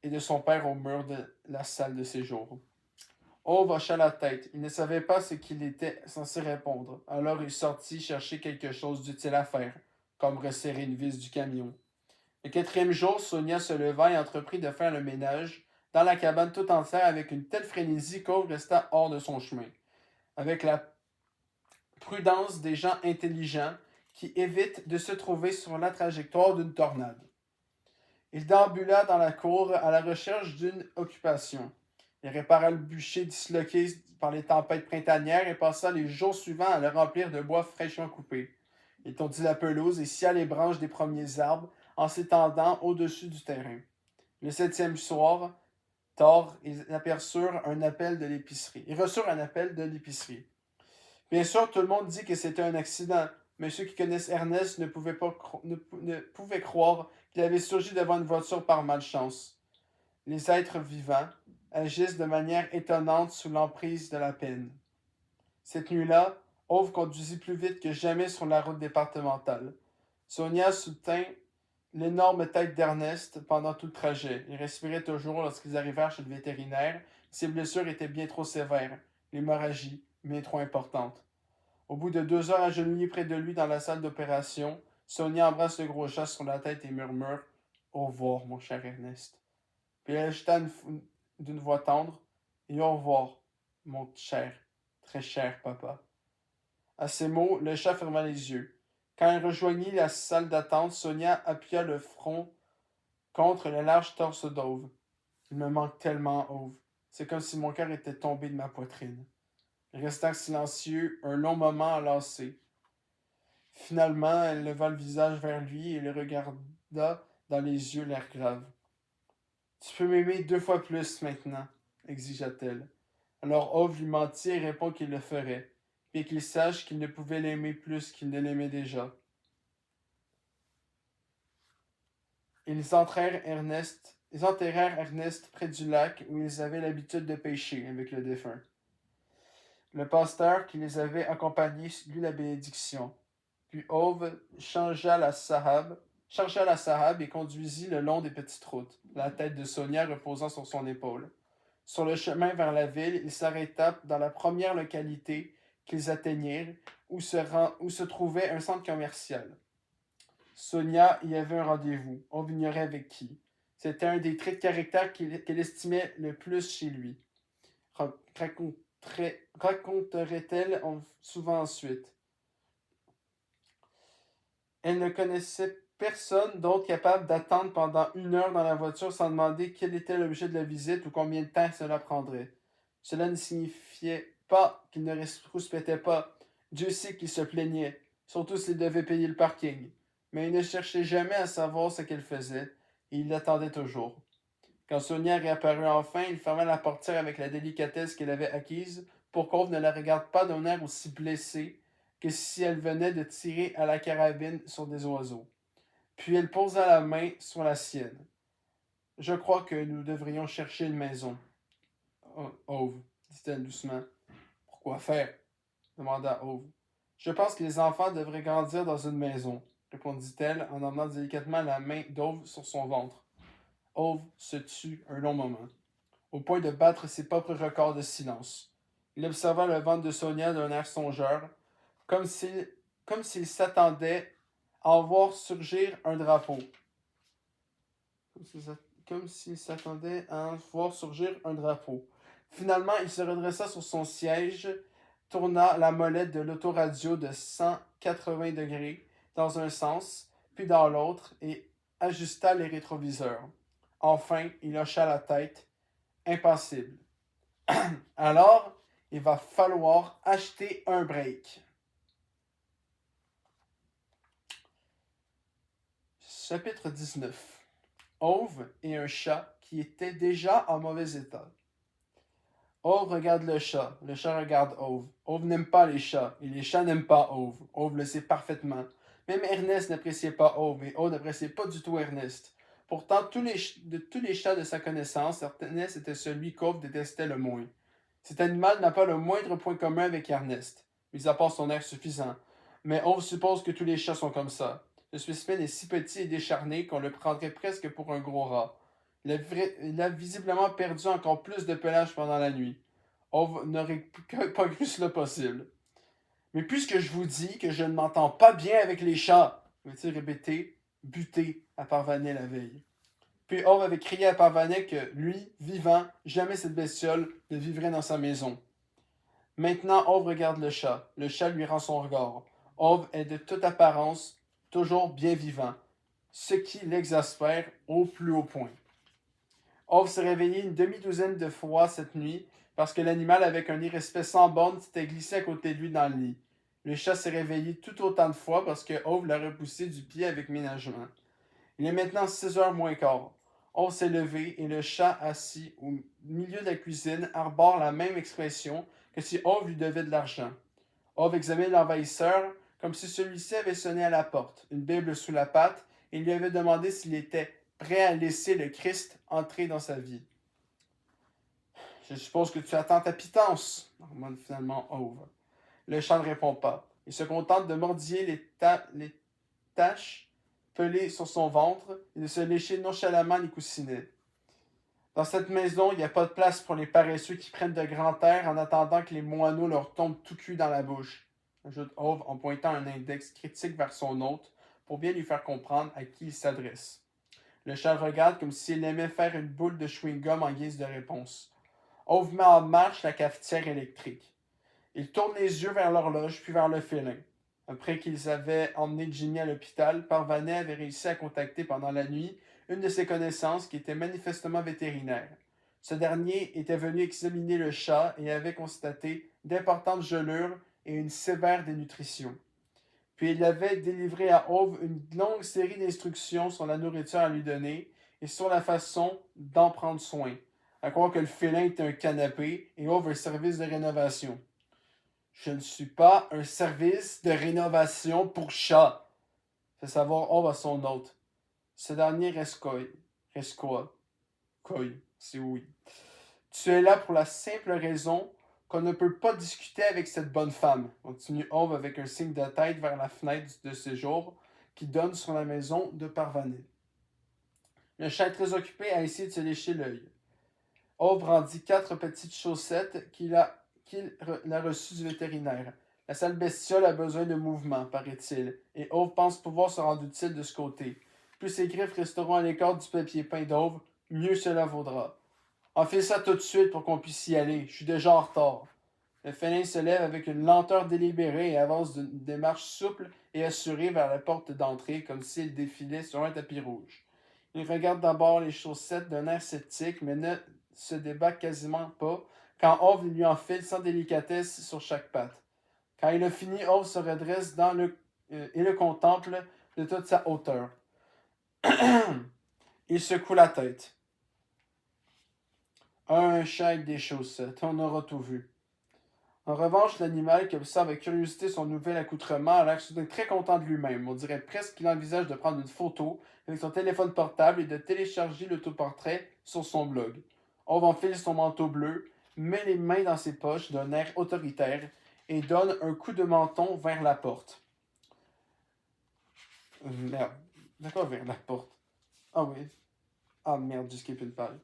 et de son père au mur de la salle de séjour. Ove hocha la tête. Il ne savait pas ce qu'il était censé répondre. Alors il sortit chercher quelque chose d'utile à faire, comme resserrer une vis du camion. Le 4e jour, Sonia se leva et entreprit de faire le ménage dans la cabane tout entière avec une telle frénésie qu'Ove resta hors de son chemin. Avec la prudence des gens intelligents qui évitent de se trouver sur la trajectoire d'une tornade. Il déambula dans la cour à la recherche d'une occupation. Il répara le bûcher disloqué par les tempêtes printanières et passa les jours suivants à le remplir de bois fraîchement coupé. Il tondit la pelouse et scia les branches des premiers arbres en s'étendant au-dessus du terrain. Le 7e soir, tard, ils aperçurent un appel de l'épicerie. Ils reçurent un appel de l'épicerie. Bien sûr, tout le monde dit que c'était un accident, mais ceux qui connaissent Ernest ne pouvaient croire qu'il avait surgi devant une voiture par malchance. Les êtres vivants agissent de manière étonnante sous l'emprise de la peine. Cette nuit-là, Ove conduisit plus vite que jamais sur la route départementale. Sonia soutint l'énorme tête d'Ernest pendant tout le trajet. Il respirait toujours lorsqu'ils arrivèrent chez le vétérinaire. Ses blessures étaient bien trop sévères, l'hémorragie bien trop importante. Au bout de 2 heures agenouillée près de lui dans la salle d'opération, Sonia embrasse le gros chat sur la tête et murmure « Au revoir, mon cher Ernest ». Puis elle ajouta d'une voix tendre « Et au revoir, mon cher, très cher papa ». À ces mots, le chat ferma les yeux. Quand elle rejoignit la salle d'attente, Sonia appuya le front contre le large torse d'Ove. « Il me manque tellement, Ove. C'est comme si mon cœur était tombé de ma poitrine. » Ils restèrent silencieux un long moment enlacés. Finalement, elle leva le visage vers lui et le regarda dans les yeux, l'air grave. « Tu peux m'aimer 2 fois plus maintenant, exigea-t-elle. Alors Ove lui mentit et répond qu'il le ferait, bien qu'il sache qu'il ne pouvait l'aimer plus qu'il ne l'aimait déjà. Ils enterrèrent Ernest près du lac où ils avaient l'habitude de pêcher avec le défunt. Le pasteur qui les avait accompagnés lut la bénédiction. Puis Ove chargea la sahabe et conduisit le long des petites routes, la tête de Sonia reposant sur son épaule. Sur le chemin vers la ville, il s'arrêta dans la première localité qu'ils atteignirent, où se trouvait un centre commercial. Sonia y avait un rendez-vous, on ignorait avec qui. C'était un des traits de caractère qu'elle estimait le plus chez lui. Raconterait-elle souvent ensuite. Elle ne connaissait personne d'autre capable d'attendre pendant 1 heure dans la voiture sans demander quel était l'objet de la visite ou combien de temps cela prendrait. Cela ne signifiait pas qu'il ne rouspétait pas. Dieu sait qu'il se plaignait, surtout s'il devait payer le parking. mais il ne cherchait jamais à savoir ce qu'elle faisait, et il l'attendait toujours. Quand Sonia réapparut enfin, il ferma la portière avec la délicatesse qu'elle avait acquise pour qu'Aude ne la regarde pas d'un air aussi blessé que si elle venait de tirer à la carabine sur des oiseaux. Puis elle posa la main sur la sienne. Je crois que nous devrions chercher une maison. Ove, dit-elle doucement. Pourquoi faire? Demanda Ove. Je pense que les enfants devraient grandir dans une maison, répondit-elle en emmenant délicatement la main d'Ove sur son ventre. Ove se tut un long moment, au point de battre ses propres records de silence. Il observa le ventre de Sonia d'un air songeur, comme s'il s'attendait à en voir surgir un drapeau. Comme s'il s'attendait à en voir surgir un drapeau. Finalement, il se redressa sur son siège, tourna la molette de l'autoradio de 180 degrés dans un sens, puis dans l'autre, et ajusta les rétroviseurs. Enfin, il hocha la tête, impassible. Alors, il va falloir acheter un break. Chapitre 19. Ove et un chat qui était déjà en mauvais état. Ove regarde le chat regarde Ove. Ove n'aime pas les chats, et les chats n'aiment pas Ove. Ove le sait parfaitement. Même Ernest n'appréciait pas Ove, et Ove n'appréciait pas du tout Ernest. Pourtant, de tous les chats de sa connaissance, Ernest était celui qu'Ove détestait le moins. Cet animal n'a pas le moindre point commun avec Ernest, mis à part son air suffisant. Mais Ove suppose que tous les chats sont comme ça. Le spécimen est si petit et décharné qu'on le prendrait presque pour un gros rat. Il a visiblement perdu encore plus de pelage pendant la nuit. Ove n'aurait pas cru cela possible. Mais puisque je vous dis que je ne m'entends pas bien avec les chats, avait-il répété, buté à Parvanet la veille. Puis Ove avait crié à Parvanet que, lui, vivant, jamais cette bestiole ne vivrait dans sa maison. Maintenant, Ove regarde le chat. Le chat lui rend son regard. Ove est de toute apparence toujours bien vivant, ce qui l'exaspère au plus haut point. Ove s'est réveillé une demi-douzaine de fois cette nuit parce que l'animal, avec un irrespect sans borne, s'était glissé à côté de lui dans le lit. Le chat s'est réveillé tout autant de fois parce que Ove l'a repoussé du pied avec ménagement. Il est maintenant 6h moins quart. Ove s'est levé et le chat assis au milieu de la cuisine arbore la même expression que si Ove lui devait de l'argent. Ove examine l'envahisseur comme si celui-ci avait sonné à la porte, une Bible sous la patte, et lui avait demandé s'il était prêt à laisser le Christ entrer dans sa vie. Je suppose que tu attends ta pitance, demande finalement Ove. Le chat ne répond pas. Il se contente de mordiller les taches pelées sur son ventre et de se lécher nonchalamment les coussinets. Dans cette maison, il n'y a pas de place pour les paresseux qui prennent de grands airs en attendant que les moineaux leur tombent tout cuit dans la bouche, ajoute Ove en pointant un index critique vers son hôte pour bien lui faire comprendre à qui il s'adresse. Le chat le regarde comme s'il aimait faire une boule de chewing-gum en guise de réponse. Ove met en marche la cafetière électrique. Il tourne les yeux vers l'horloge puis vers le félin. Après qu'ils avaient emmené Jimmy à l'hôpital, Parvanet avait réussi à contacter pendant la nuit une de ses connaissances qui était manifestement vétérinaire. Ce dernier était venu examiner le chat et avait constaté d'importantes gelures et une sévère dénutrition. Puis il avait délivré à Ove une longue série d'instructions sur la nourriture à lui donner et sur la façon d'en prendre soin. À croire que le félin était un canapé et Ove un service de rénovation. Je ne suis pas un service de rénovation pour chat, fait savoir Ove à son hôte. Ce dernier rescoa. Coy, c'est oui. Tu es là pour la simple raison qu'on ne peut pas discuter avec cette bonne femme, continue Ove avec un signe de tête vers la fenêtre de séjour qui donne sur la maison de Parvanet. Le chat est très occupé à essayer de se lécher l'œil. Ove rendit 4 petites chaussettes qu'il a reçues du vétérinaire. La sale bestiole a besoin de mouvement, paraît-il, et Ove pense pouvoir se rendre utile de ce côté. Plus ses griffes resteront à l'écart du papier peint d'Ove, mieux cela vaudra. On fait ça tout de suite pour qu'on puisse y aller. Je suis déjà en retard. Le félin se lève avec une lenteur délibérée et avance d'une démarche souple et assurée vers la porte d'entrée comme s'il défilait sur un tapis rouge. Il regarde d'abord les chaussettes d'un air sceptique, mais ne se débat quasiment pas quand Ove lui enfile sans délicatesse sur chaque patte. Quand il a fini, Ove se redresse et le contemple, de toute sa hauteur. Il secoue la tête. Un chat avec des chaussettes, on aura tout vu. En revanche, l'animal qui observe avec curiosité son nouvel accoutrement a l'air soudain très content de lui-même. On dirait presque qu'il envisage de prendre une photo avec son téléphone portable et de télécharger l'autoportrait sur son blog. On enfile son manteau bleu, met les mains dans ses poches d'un air autoritaire et donne un coup de menton vers la porte. Merde. De quoi vers la porte? Ah oui. Ah merde, j'ai skippé une page.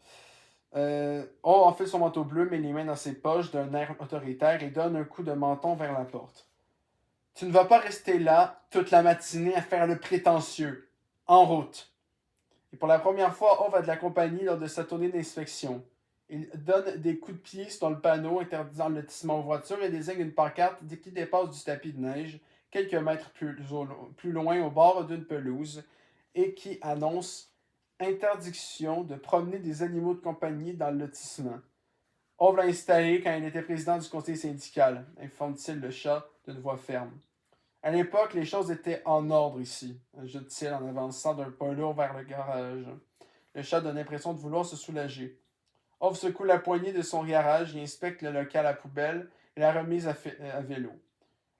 On enfile son manteau bleu, met les mains dans ses poches d'un air autoritaire et donne un coup de menton vers la porte. Tu ne vas pas rester là toute la matinée à faire le prétentieux. En route. Et pour la première fois, Ove a de la compagnie lors de sa tournée d'inspection. Il donne des coups de pied sur le panneau interdisant le lotissement aux voitures et désigne une pancarte qui dépasse du tapis de neige quelques mètres plus loin au bord d'une pelouse et qui annonce interdiction de promener des animaux de compagnie dans le lotissement. Ove l'a installé quand il était président du conseil syndical, informe-t-il le chat d'une voix ferme. À l'époque, les choses étaient en ordre ici, ajoute-t-il en avançant d'un pas lourd vers le garage. Le chat donne l'impression de vouloir se soulager. Ove secoue la poignée de son garage et inspecte le local à poubelle et la remise à vélo.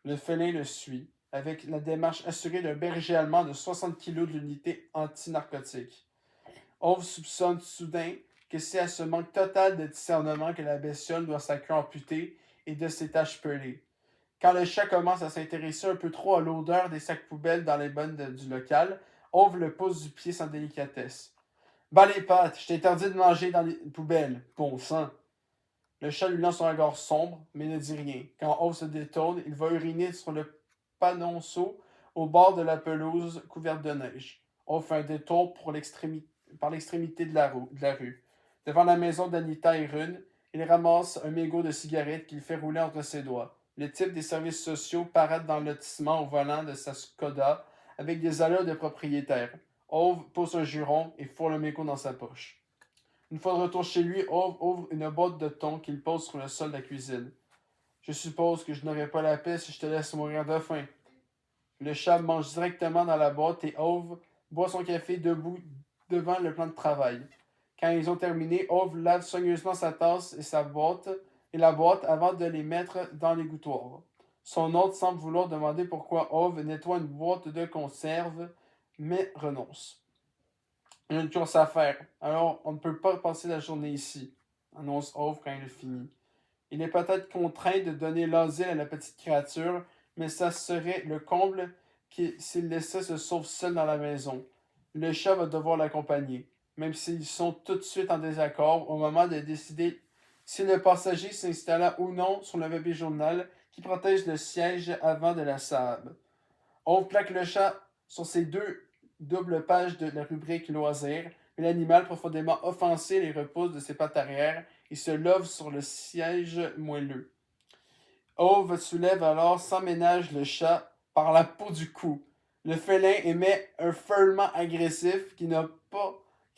Le félin le suit, avec la démarche assurée d'un berger allemand de 60 kg de l'unité anti-narcotique. Ove soupçonne soudain que c'est à ce manque total de discernement que la bestiole doit sa queue amputée et de ses taches pelées. Quand le chat commence à s'intéresser un peu trop à l'odeur des sacs poubelles dans les bonnes du local, Ove le pousse du pied sans délicatesse. Bas les pattes, je t'interdis de manger dans les poubelles, bon sang. Le chat lui lance un regard sombre, mais ne dit rien. Quand Ove se détourne, il va uriner sur le panonceau au bord de la pelouse couverte de neige. Ove fait un détour par l'extrémité de la rue. Devant la maison d'Anita et Rune, il ramasse un mégot de cigarette qu'il fait rouler entre ses doigts. Le type des services sociaux parade dans le lotissement au volant de sa Skoda avec des allures de propriétaire. Ove pousse un juron et fourre le mégot dans sa poche. Une fois de retour chez lui, Ove ouvre une boîte de thon qu'il pose sur le sol de la cuisine. Je suppose que je n'aurai pas la paix si je te laisse mourir de faim. Le chat mange directement dans la boîte et Ove boit son café debout devant le plan de travail. Quand ils ont terminé, Ove lave soigneusement sa tasse et la boîte avant de les mettre dans l'égouttoir. Son hôte semble vouloir demander pourquoi Ove nettoie une boîte de conserve, mais renonce. Il y a une course à faire, alors on ne peut pas passer la journée ici, annonce Ove quand il finit. Il est peut-être contraint de donner l'asile à la petite créature, mais ça serait le comble s'il laissait se sauver seul dans la maison. Le chat va devoir l'accompagner, même s'ils sont tout de suite en désaccord au moment de décider si le passager s'installa ou non sur le papier journal qui protège le siège avant de la Saab. Ove plaque le chat sur ses deux doubles pages de la rubrique loisirs, mais l'animal, profondément offensé, les repousse de ses pattes arrière et se love sur le siège moelleux. Ove soulève alors sans ménage le chat par la peau du cou. Le félin émet un feulement agressif qui n'a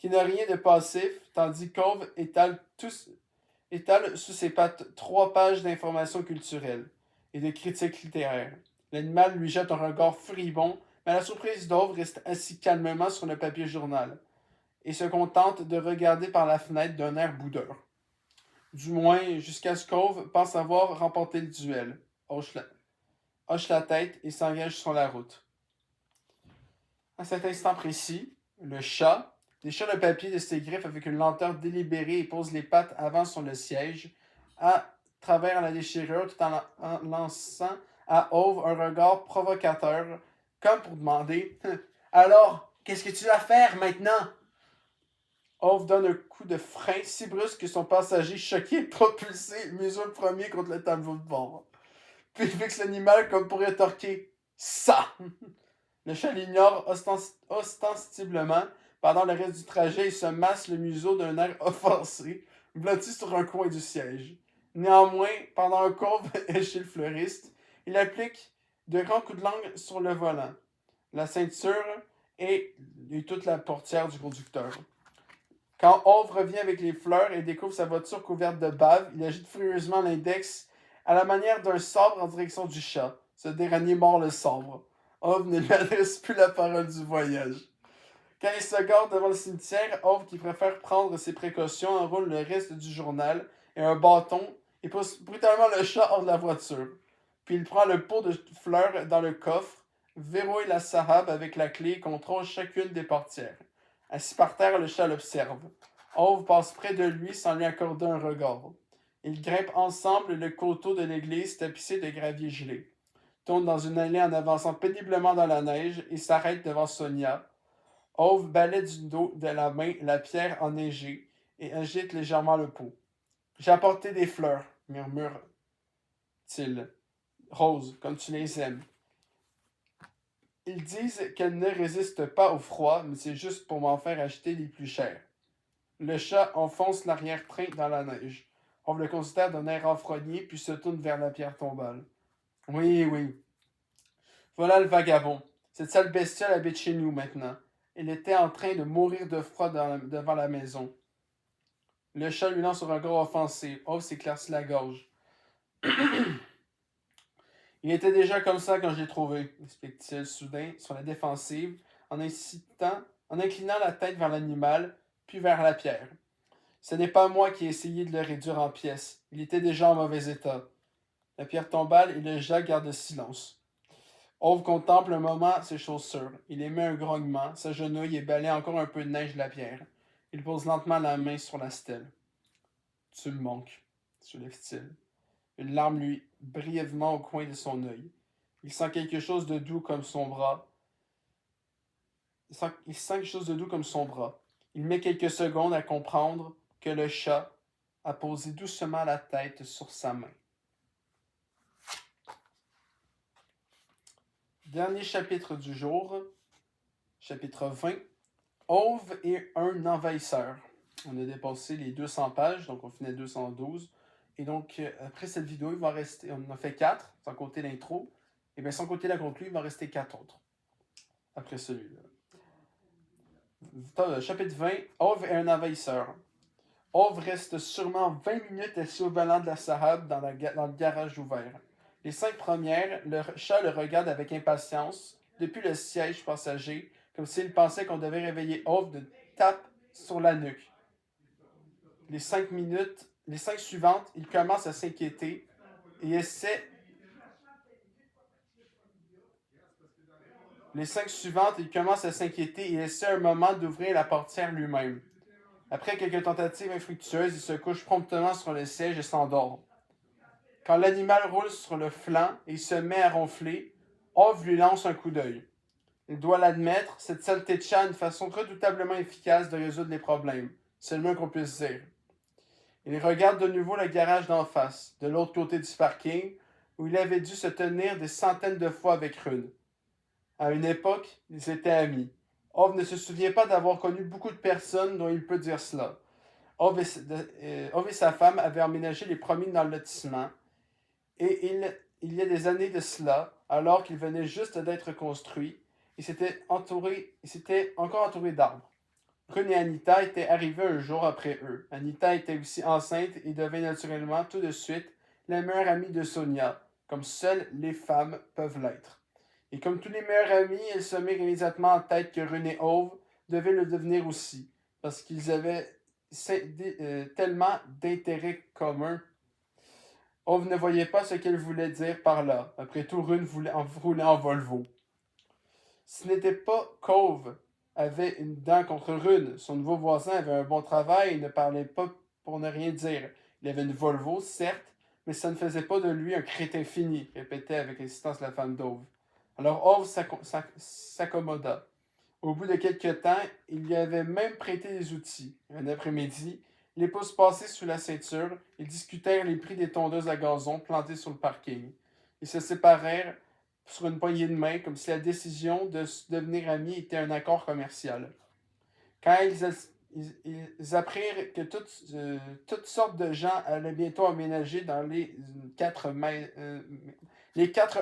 rien de passif, tandis qu'Ove étale sous ses pattes 3 pages d'informations culturelles et de critiques littéraires. L'animal lui jette un regard furibond, mais à la surprise d'Ove reste assis calmement sur le papier journal et se contente de regarder par la fenêtre d'un air boudeur. Du moins, jusqu'à ce qu'Ove pense avoir remporté le duel, hoche la tête et s'engage sur la route. À cet instant précis, le chat déchire le papier de ses griffes avec une lenteur délibérée et pose les pattes avant sur le siège, à travers la déchirure, tout en lançant à Ove un regard provocateur, comme pour demander « Alors, qu'est-ce que tu vas faire maintenant ?» Ove donne un coup de frein si brusque que son passager, choqué, est propulsé museau le premier contre le tableau de bord. Puis il fixe l'animal comme pour rétorquer « Ça !» Le chat l'ignore ostensiblement. Pendant le reste du trajet, il se masse le museau d'un air offensé, blotti sur un coin du siège. Néanmoins, pendant un courbe chez le fleuriste, il applique de grands coups de langue sur le volant, la ceinture et toute la portière du conducteur. Quand Ove revient avec les fleurs et découvre sa voiture couverte de bave, il agite furieusement l'index à la manière d'un sabre en direction du chat. Ce dernier mord le sabre. Ove ne lui adresse plus la parole du voyage. Quand il se gare devant le cimetière, Ove, qui préfère prendre ses précautions, enroule le reste du journal et un bâton et pousse brutalement le chat hors de la voiture. Puis il prend le pot de fleurs dans le coffre, verrouille la sahab avec la clé et contrôle chacune des portières. Assis par terre, le chat l'observe. Ove passe près de lui sans lui accorder un regard. Ils grimpent ensemble le coteau de l'église tapissé de gravier gelé, tournent dans une allée en avançant péniblement dans la neige et s'arrêtent devant Sonia. Ove balaie du dos de la main la pierre enneigée et agite légèrement le pot. J'ai apporté des fleurs, murmure-t-il. Roses, comme tu les aimes. Ils disent qu'elles ne résistent pas au froid, mais c'est juste pour m'en faire acheter les plus chères. Le chat enfonce l'arrière-train dans la neige. Ove le considère d'un air renfrogné, puis se tourne vers la pierre tombale. Oui, oui. Voilà le vagabond. Cette sale bestiole habite chez nous maintenant. Elle était en train de mourir de froid devant la maison. Le chat lui lance un regard offensé. Ove s'éclaircit la gorge. Il était déjà comme ça quand je l'ai trouvé, explique-t-il soudain sur la défensive, en inclinant la tête vers l'animal, puis vers la pierre. Ce n'est pas moi qui ai essayé de le réduire en pièces. Il était déjà en mauvais état. La pierre tombale et le chat gardent silence. Ove contemple un moment ses chaussures. Il émet un grognement, s'agenouille et balaie encore un peu de neige de la pierre. Il pose lentement la main sur la stèle. Tu me manques, soulève-t-il. Une larme lui brièvement au coin de son œil. Il sent quelque chose de doux comme son bras. Il sent quelque chose de doux comme son bras. Il met quelques secondes à comprendre que le chat a posé doucement la tête sur sa main. Dernier chapitre du jour, chapitre 20. Ove est un envahisseur. On a dépassé les 200 pages, donc on finit à 212. Et donc, après cette vidéo, il va rester, on en a fait 4, sans compter l'intro. Et bien, sans compter la conclue, il va rester 4 autres. Après celui-là. Chapitre 20, Ove est un envahisseur. Ove reste sûrement 20 minutes assis au volant de la Sahab dans le garage ouvert. Les 5 premières, le chat le regarde avec impatience, depuis le siège passager, comme s'il pensait qu'on devait réveiller Ove de tape sur la nuque. Les 5 suivantes, il commence à s'inquiéter et essaie. Les 5 suivantes, il commence à s'inquiéter et essaie un moment d'ouvrir la portière lui-même. Après quelques tentatives infructueuses, il se couche promptement sur le siège et s'endort. Quand l'animal roule sur le flanc et se met à ronfler, Ove lui lance un coup d'œil. Il doit l'admettre, cette saleté de chat a une façon redoutablement efficace de résoudre les problèmes. C'est le moins qu'on puisse dire. Il regarde de nouveau le garage d'en face, de l'autre côté du parking, où il avait dû se tenir des centaines de fois avec Rune. À une époque, ils étaient amis. Ove ne se souvient pas d'avoir connu beaucoup de personnes dont il peut dire cela. Ove et sa femme avaient emménagé les premiers dans le lotissement, et il y a des années de cela, alors qu'il venait juste d'être construit, il s'était encore entouré d'arbres. Rune et Anita étaient arrivés un jour après eux. Anita était aussi enceinte et devint naturellement tout de suite la meilleure amie de Sonia, comme seules les femmes peuvent l'être. Et comme tous les meilleurs amis, elle se mit immédiatement en tête que Rune et Ove devaient le devenir aussi, parce qu'ils avaient tellement d'intérêts communs. Ove ne voyait pas ce qu'elle voulait dire par là. Après tout, Rune roulait en Volvo. Ce n'était pas qu'Ove avait une dent contre Rune. Son nouveau voisin avait un bon travail et ne parlait pas pour ne rien dire. Il avait une Volvo, certes, mais ça ne faisait pas de lui un crétin fini, répétait avec insistance la femme d'Ove. Alors Ove s'accommoda. Au bout de quelque temps, il lui avait même prêté des outils. Un après-midi, les pouces passés sous la ceinture, ils discutèrent les prix des tondeuses à gazon plantées sur le parking. Ils se séparèrent sur une poignée de main, comme si la décision de devenir amis était un accord commercial. Quand ils apprirent que toutes sortes de gens allaient bientôt emménager dans les quatre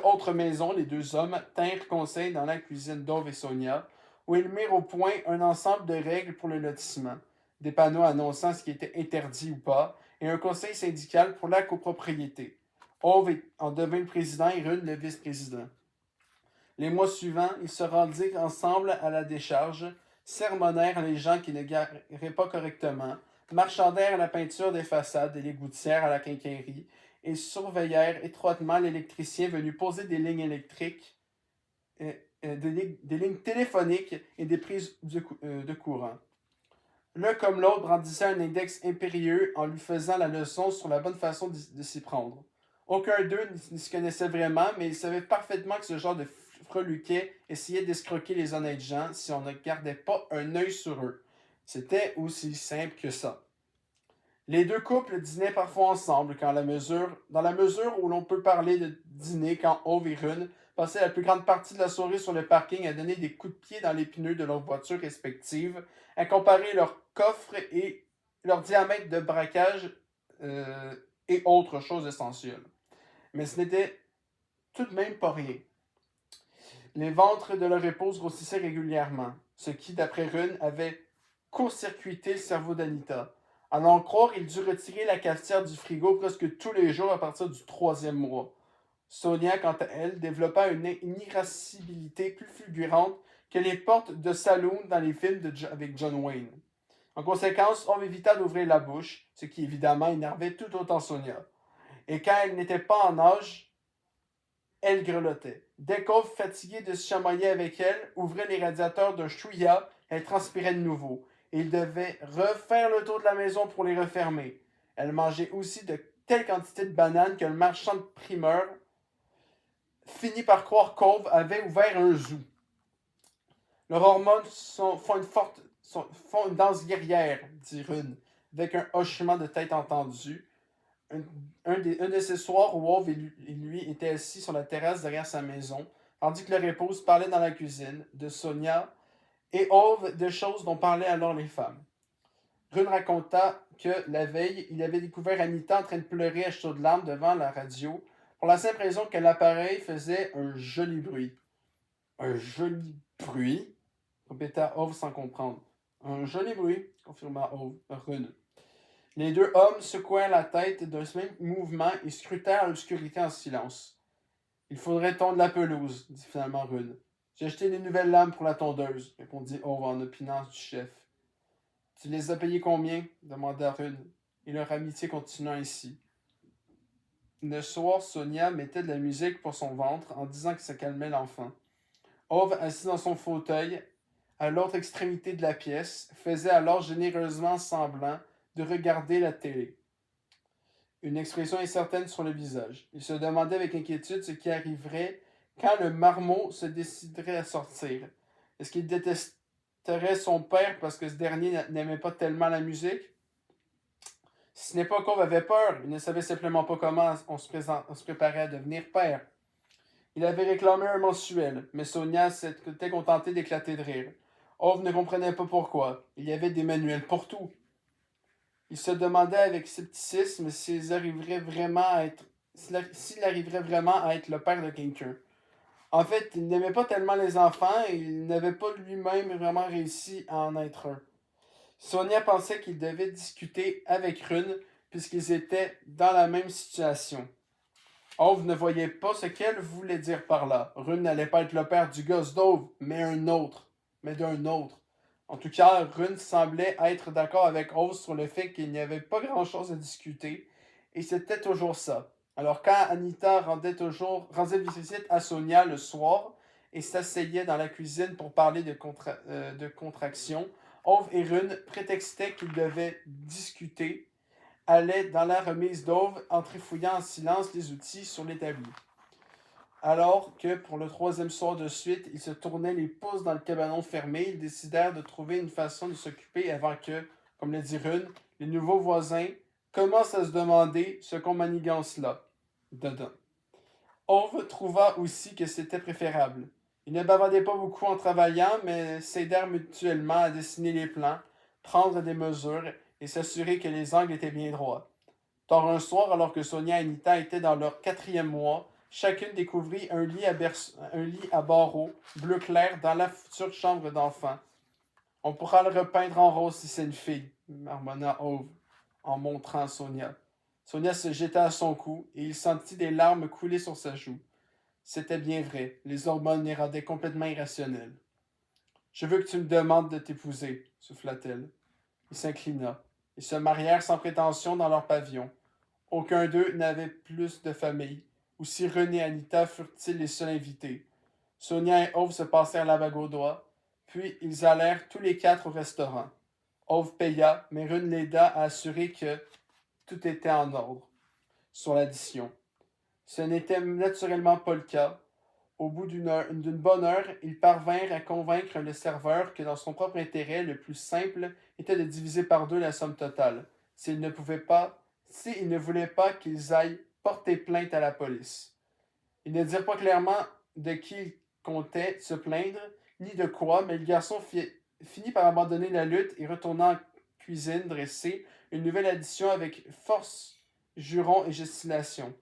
autres maisons, les deux hommes tinrent conseil dans la cuisine d'Ove et Sonia, où ils mirent au point un ensemble de règles pour le lotissement, des panneaux annonçant ce qui était interdit ou pas, et un conseil syndical pour la copropriété. Ove en devint le président et Rune le vice-président. Les mois suivants, ils se rendirent ensemble à la décharge, sermonnèrent les gens qui ne garaient pas correctement, marchandèrent la peinture des façades et les gouttières à la quincaillerie, et surveillèrent étroitement l'électricien venu poser des lignes électriques, des lignes téléphoniques et des prises de courant. L'un comme l'autre brandissait un index impérieux en lui faisant la leçon sur la bonne façon de s'y prendre. Aucun d'eux ne s'y connaissait vraiment, mais ils savaient parfaitement que ce genre de freluquet essayait d'escroquer les honnêtes gens si on ne gardait pas un œil sur eux. C'était aussi simple que ça. Les deux couples dînaient parfois ensemble dans la mesure où l'on peut parler de dîner quand Ove et Rune passaient la plus grande partie de la soirée sur le parking à donner des coups de pied dans les pneus de leurs voitures respectives, à comparer leurs coffres et leur diamètre de braquage et autres choses essentielles. Mais ce n'était tout de même pas rien. Les ventres de leur épouse grossissaient régulièrement, ce qui, d'après Rune, avait court-circuité le cerveau d'Anita. À l'en croire, il dut retirer la cafetière du frigo presque tous les jours à partir du 3e mois. Sonia, quant à elle, développa une irascibilité plus fulgurante que les portes de saloon dans les films avec John Wayne. En conséquence, on évita d'ouvrir la bouche, ce qui évidemment énervait tout autant Sonia. Et quand elle n'était pas en âge, elle grelottait. Dès qu'Ove, fatigué de se chamailler avec elle, ouvrait les radiateurs d'un chouïa, elle transpirait de nouveau. Et il devait refaire le tour de la maison pour les refermer. Elle mangeait aussi de telles quantités de bananes que le marchand de primeurs finit par croire qu'Ove avait ouvert un zoo. Leurs hormones font une danse guerrière, dit Rune, avec un hochement de tête entendu. Un de ces soirs où Ove et lui étaient assis sur la terrasse derrière sa maison, tandis que leur épouse parlait dans la cuisine, de Sonia, et Ove de choses dont parlaient alors les femmes. Rune raconta que, la veille, il avait découvert Anita en train de pleurer à chaudes larmes devant la radio, pour la simple raison que l'appareil faisait un joli bruit. Un joli bruit, répéta Ove sans comprendre. Un joli bruit, confirma Rune. Les deux hommes secouèrent la tête d'un même mouvement et scrutèrent l'obscurité en silence. Il faudrait tondre la pelouse, dit finalement Rune. J'ai acheté des nouvelles lames pour la tondeuse, répondit Ove en opinant du chef. Tu les as payés combien demanda Rune, et leur amitié continua ainsi. Le soir, Sonia mettait de la musique pour son ventre en disant que ça calmait l'enfant. Ove, assis dans son fauteuil, à l'autre extrémité de la pièce, faisait alors généreusement semblant de regarder la télé. Une expression incertaine sur le visage. Il se demandait avec inquiétude ce qui arriverait quand le marmot se déciderait à sortir. Est-ce qu'il détesterait son père parce que ce dernier n'aimait pas tellement la musique? Si ce n'est pas qu'on avait peur, il ne savait simplement pas comment on se préparait à devenir père. Il avait réclamé un mensuel, mais Sonia s'était contentée d'éclater de rire. Ove ne comprenait pas pourquoi. Il y avait des manuels pour tout. Il se demandait avec scepticisme s'il arriverait vraiment à être le père de quelqu'un. En fait, il n'aimait pas tellement les enfants et il n'avait pas lui-même vraiment réussi à en être un. Sonia pensait qu'il devait discuter avec Rune puisqu'ils étaient dans la même situation. Ove ne voyait pas ce qu'elle voulait dire par là. Rune n'allait pas être le père du gosse d'Ove, mais d'un autre. En tout cas, Rune semblait être d'accord avec Ove sur le fait qu'il n'y avait pas grand-chose à discuter, et c'était toujours ça. Alors quand Anita rendait visite à Sonia le soir et s'asseyait dans la cuisine pour parler de contraction, Ove et Rune prétextaient qu'ils devaient discuter, allaient dans la remise d'Ove en trifouillant en silence les outils sur l'établi. Alors que, pour le 3e soir de suite, ils se tournaient les pouces dans le cabanon fermé, ils décidèrent de trouver une façon de s'occuper avant que, comme le dit Rune, les nouveaux voisins commencent à se demander ce qu'on manigance là. Dedans. Ove trouva aussi que c'était préférable. Ils ne bavardaient pas beaucoup en travaillant, mais s'aidèrent mutuellement à dessiner les plans, prendre des mesures et s'assurer que les angles étaient bien droits. Tard un soir, alors que Sonia et Anita étaient dans leur 4e mois, chacune découvrit un lit à barreaux bleu clair dans la future chambre d'enfant. On pourra le repeindre en rose si c'est une fille, marmonna Ove en montrant Sonia. Sonia se jeta à son cou et il sentit des larmes couler sur sa joue. C'était bien vrai, les hormones les rendaient complètement irrationnels. Je veux que tu me demandes de t'épouser, souffla-t-elle. Il s'inclina. Ils se marièrent sans prétention dans leur pavillon. Aucun d'eux n'avait plus de famille. Aussi René et Anita furent-ils les seuls invités. Sonia et Ove se passèrent la bague au doigt, puis ils allèrent tous les quatre au restaurant. Ove paya, mais Rune l'aida à assurer que tout était en ordre sur l'addition. Ce n'était naturellement pas le cas. Au bout d'une bonne heure, ils parvinrent à convaincre le serveur que dans son propre intérêt, le plus simple était de diviser par deux la somme totale, s'il ne voulait pas qu'ils aillent porter plainte à la police. Ils ne dirent pas clairement de qui ils comptaient se plaindre, ni de quoi, mais le garçon finit par abandonner la lutte et retourna en cuisine dresser une nouvelle addition avec force, jurons et gesticulations.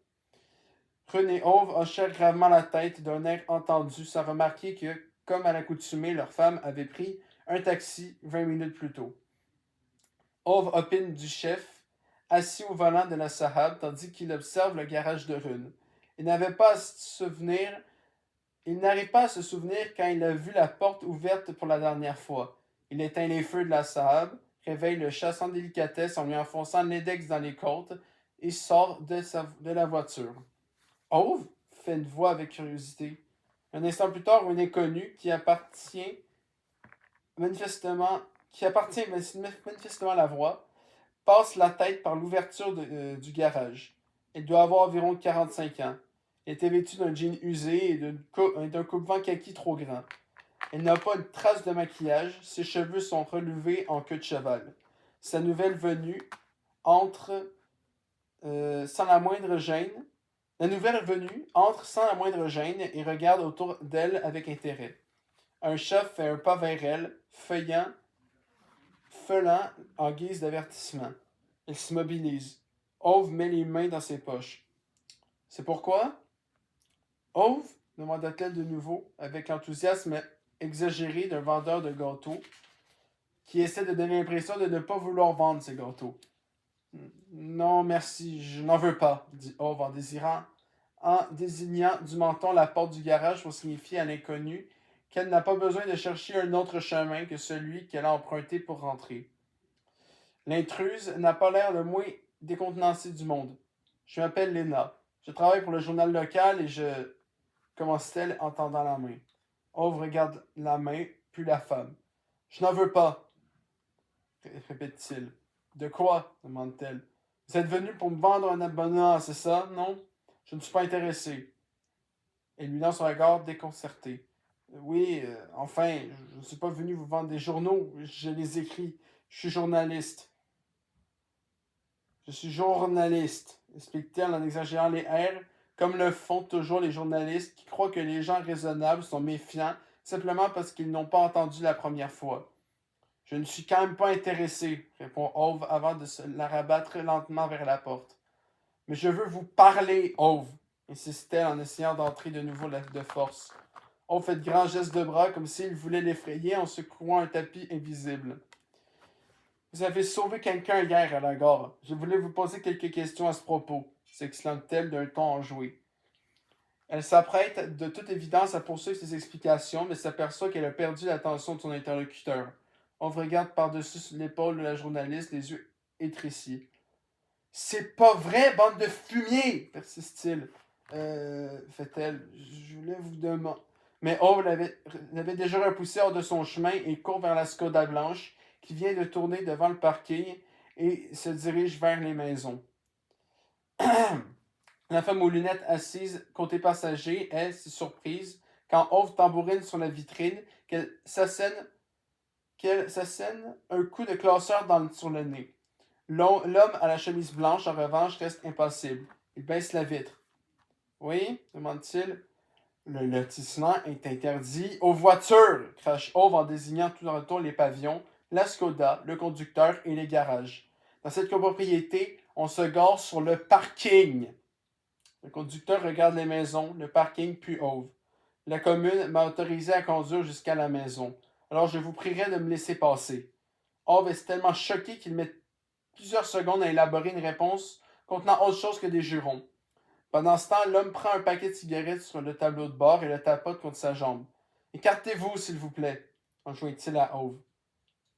René et Ove hochèrent gravement la tête d'un air entendu, sans remarquer que, comme à l'accoutumée, leur femme avait pris un taxi 20 minutes plus tôt. Ove opine du chef, assis au volant de la Sahab, tandis qu'il observe le garage de Rune. Il n'arrive pas à se souvenir quand il a vu la porte ouverte pour la dernière fois. Il éteint les feux de la Sahab, réveille le chat sans délicatesse en lui enfonçant l'index dans les côtes et sort de la voiture. Ove fait une voix avec curiosité. Un instant plus tard, un inconnu qui appartient manifestement à la voix, passe la tête par l'ouverture du garage. Il doit avoir environ 45 ans. Il était vêtu d'un jean usé et d'un coupe-vent kaki trop grand. Il n'a pas une trace de maquillage, ses cheveux sont relevés en queue de cheval. Sa nouvelle venue entre sans la moindre gêne. La nouvelle venue entre sans la moindre gêne et regarde autour d'elle avec intérêt. Un chat fait un pas vers elle, feulant en guise d'avertissement. Elle s'immobilise. Ove met les mains dans ses poches. C'est pourquoi? Ove? Demanda-t-elle de nouveau, avec l'enthousiasme exagéré d'un vendeur de gâteaux qui essaie de donner l'impression de ne pas vouloir vendre ses gâteaux. Non, merci, je n'en veux pas, dit Ove en désignant du menton la porte du garage pour signifier à l'inconnu qu'elle n'a pas besoin de chercher un autre chemin que celui qu'elle a emprunté pour rentrer. L'intruse n'a pas l'air le moins décontenancée du monde. Je m'appelle Lena. Je travaille pour le journal local et je... commence-t-elle en tendant la main. Ove regarde la main, puis la femme. Je n'en veux pas, répète-t-il. De quoi? Demande-t-elle. Vous êtes venu pour me vendre un abonnement, c'est ça, non? Je ne suis pas intéressé. Elle lui lance un regard déconcerté. Oui, enfin, je ne suis pas venu vous vendre des journaux, je les écris. Je suis journaliste. Je suis journaliste, explique-t-elle en exagérant les R, comme le font toujours les journalistes qui croient que les gens raisonnables sont méfiants simplement parce qu'ils n'ont pas entendu la première fois. Je ne suis quand même pas intéressé, répond Ove avant de se la rabattre lentement vers la porte. Mais je veux vous parler, Ove, insiste-t-elle en essayant d'entrer de nouveau de force. Ove fait de grands gestes de bras comme s'il voulait l'effrayer en secouant un tapis invisible. Vous avez sauvé quelqu'un hier à la gare. Je voulais vous poser quelques questions à ce propos, s'exclame-t-elle d'un ton enjoué. Elle s'apprête de toute évidence à poursuivre ses explications, mais s'aperçoit qu'elle a perdu l'attention de son interlocuteur. On regarde par-dessus l'épaule de la journaliste, les yeux étrécis. C'est pas vrai, bande de fumier! Persiste-t-il. Fait-elle. Je voulais vous demander. Mais Ove l'avait déjà repoussé hors de son chemin et court vers la Skoda blanche qui vient de tourner devant le parking et se dirige vers les maisons. La femme aux lunettes assise côté passager est surprise quand Ove tambourine sur la vitrine qu'elle s'assène un coup de classeur sur le nez. L'homme à la chemise blanche, en revanche, reste impassible. Il baisse la vitre. Oui, demande-t-il. Le lotissement est interdit aux voitures, crache Ove en désignant tout en retour les pavillons, la Skoda, le conducteur et les garages. Dans cette copropriété, on se gare sur le parking. Le conducteur regarde les maisons, le parking puis Ove. La commune m'a autorisé à conduire jusqu'à la maison. Alors je vous prierai de me laisser passer. Ove est tellement choqué qu'il met plusieurs secondes à élaborer une réponse contenant autre chose que des jurons. Pendant ce temps, l'homme prend un paquet de cigarettes sur le tableau de bord et le tapote contre sa jambe. Écartez-vous, s'il vous plaît, enjoint-il à Ove.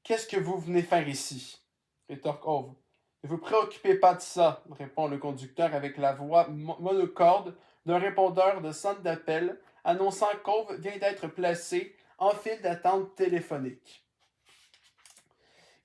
Qu'est-ce que vous venez faire ici? Rétorque Ove. Ne vous préoccupez pas de ça, répond le conducteur avec la voix monocorde d'un répondeur de centre d'appel annonçant qu'Ove vient d'être placé en file d'attente téléphonique.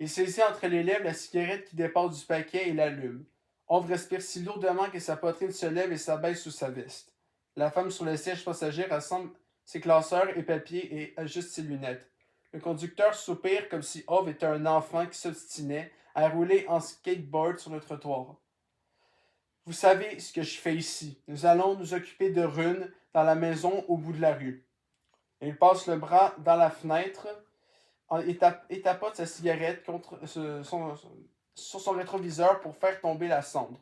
Il saisit entre les lèvres la cigarette qui dépasse du paquet et l'allume. Ove respire si lourdement que sa poitrine se lève et s'abaisse sous sa veste. La femme sur le siège passager rassemble ses classeurs et papiers et ajuste ses lunettes. Le conducteur soupire comme si Ove était un enfant qui s'obstinait à rouler en skateboard sur le trottoir. Vous savez ce que je fais ici. Nous allons nous occuper de Rune dans la maison au bout de la rue. Il passe le bras dans la fenêtre et tapote sa cigarette sur son rétroviseur pour faire tomber la cendre.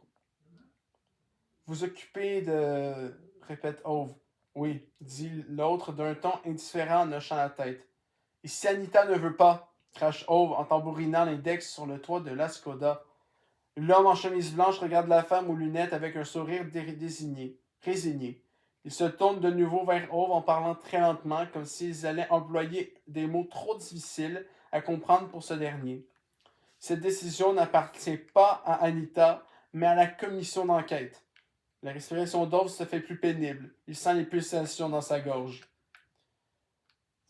Vous occupez de... répète Ove. Oui, dit l'autre d'un ton indifférent en hochant la tête. Et si Anita ne veut pas, crache Ove en tambourinant l'index sur le toit de la Skoda. L'homme en chemise blanche regarde la femme aux lunettes avec un sourire résigné. Il se tourne de nouveau vers Ove en parlant très lentement, comme s'ils allaient employer des mots trop difficiles à comprendre pour ce dernier. Cette décision n'appartient pas à Anita, mais à la commission d'enquête. La respiration d'Ove se fait plus pénible. Il sent les pulsations dans sa gorge.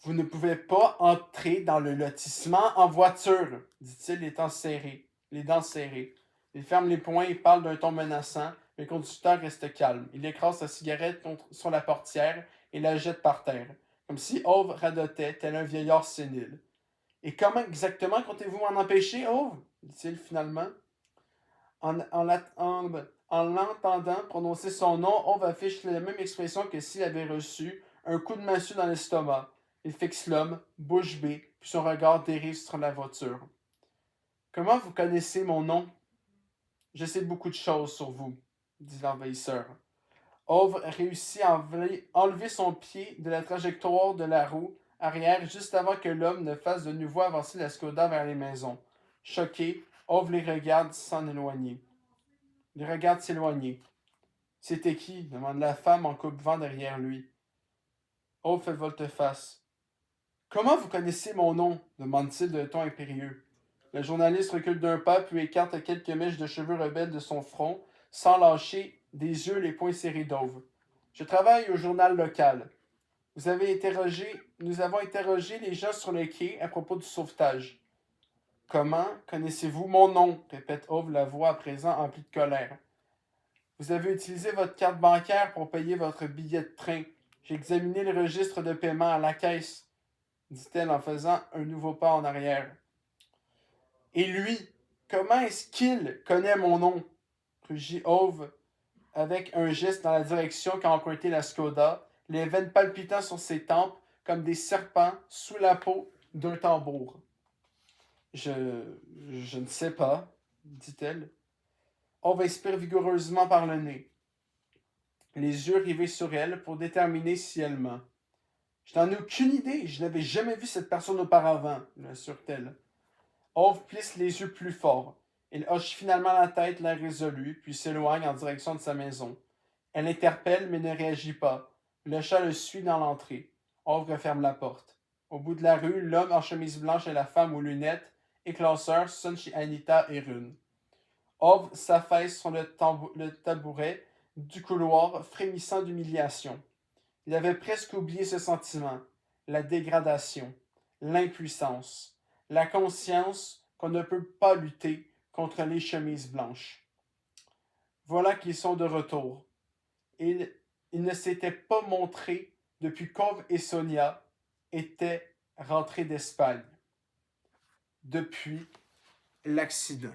Vous ne pouvez pas entrer dans le lotissement en voiture, dit-il, les dents serrées. Il ferme les poings et parle d'un ton menaçant. Le conducteur reste calme. Il écrase sa cigarette sur la portière et la jette par terre, comme si Ove radotait, tel un vieillard sénile. Et comment exactement comptez-vous m'en empêcher, Ove? Dit-il finalement. En l'entendant prononcer son nom, Ove affiche la même expression que s'il avait reçu un coup de massue dans l'estomac. Il fixe l'homme, bouche bée, puis son regard dérive sur la voiture. Comment vous connaissez mon nom? Je sais beaucoup de choses sur vous, dit l'envahisseur. Ove réussit à enlever son pied de la trajectoire de la roue arrière juste avant que l'homme ne fasse de nouveau avancer la Skoda vers les maisons. Choqué, Ove les regarde s'éloigner. C'était qui? Demande la femme en coupe-vent derrière lui. Ove fait volte-face. Comment vous connaissez mon nom? Demande-t-il d'un ton impérieux. Le journaliste recule d'un pas puis écarte quelques mèches de cheveux rebelles de son front, sans lâcher des yeux les poings serrés d'Ove. Je travaille au journal local. Nous avons interrogé les gens sur le quai à propos du sauvetage. Comment connaissez-vous mon nom? Répète Ove, la voix à présent emplie de colère. Vous avez utilisé votre carte bancaire pour payer votre billet de train. J'ai examiné le registre de paiement à la caisse, dit-elle en faisant un nouveau pas en arrière. Et lui, comment est-ce qu'il connaît mon nom? Rugit Ove avec un geste dans la direction qu'a emprunté la Skoda, les veines palpitant sur ses tempes comme des serpents sous la peau d'un tambour. Je ne sais pas, dit-elle. Ove expire vigoureusement par le nez, les yeux rivés sur elle pour déterminer si elle ment. Je n'en ai aucune idée, je n'avais jamais vu cette personne auparavant, l'assure-t-elle. Ove plisse les yeux plus fort. Il hoche finalement la tête, l'air résolu, puis s'éloigne en direction de sa maison. Elle l'interpelle, mais ne réagit pas. Le chat le suit dans l'entrée. Ove referme la porte. Au bout de la rue, l'homme en chemise blanche et la femme aux lunettes et classeurs sonnent chez Anita et Rune. Ove s'affaisse sur le tabouret du couloir, frémissant d'humiliation. Il avait presque oublié ce sentiment, la dégradation, l'impuissance, la conscience qu'on ne peut pas lutter contre les chemises blanches. Voilà qu'ils sont de retour. Ils ne s'étaient pas montrés depuis qu'Ove et Sonia étaient rentrés d'Espagne. Depuis l'accident.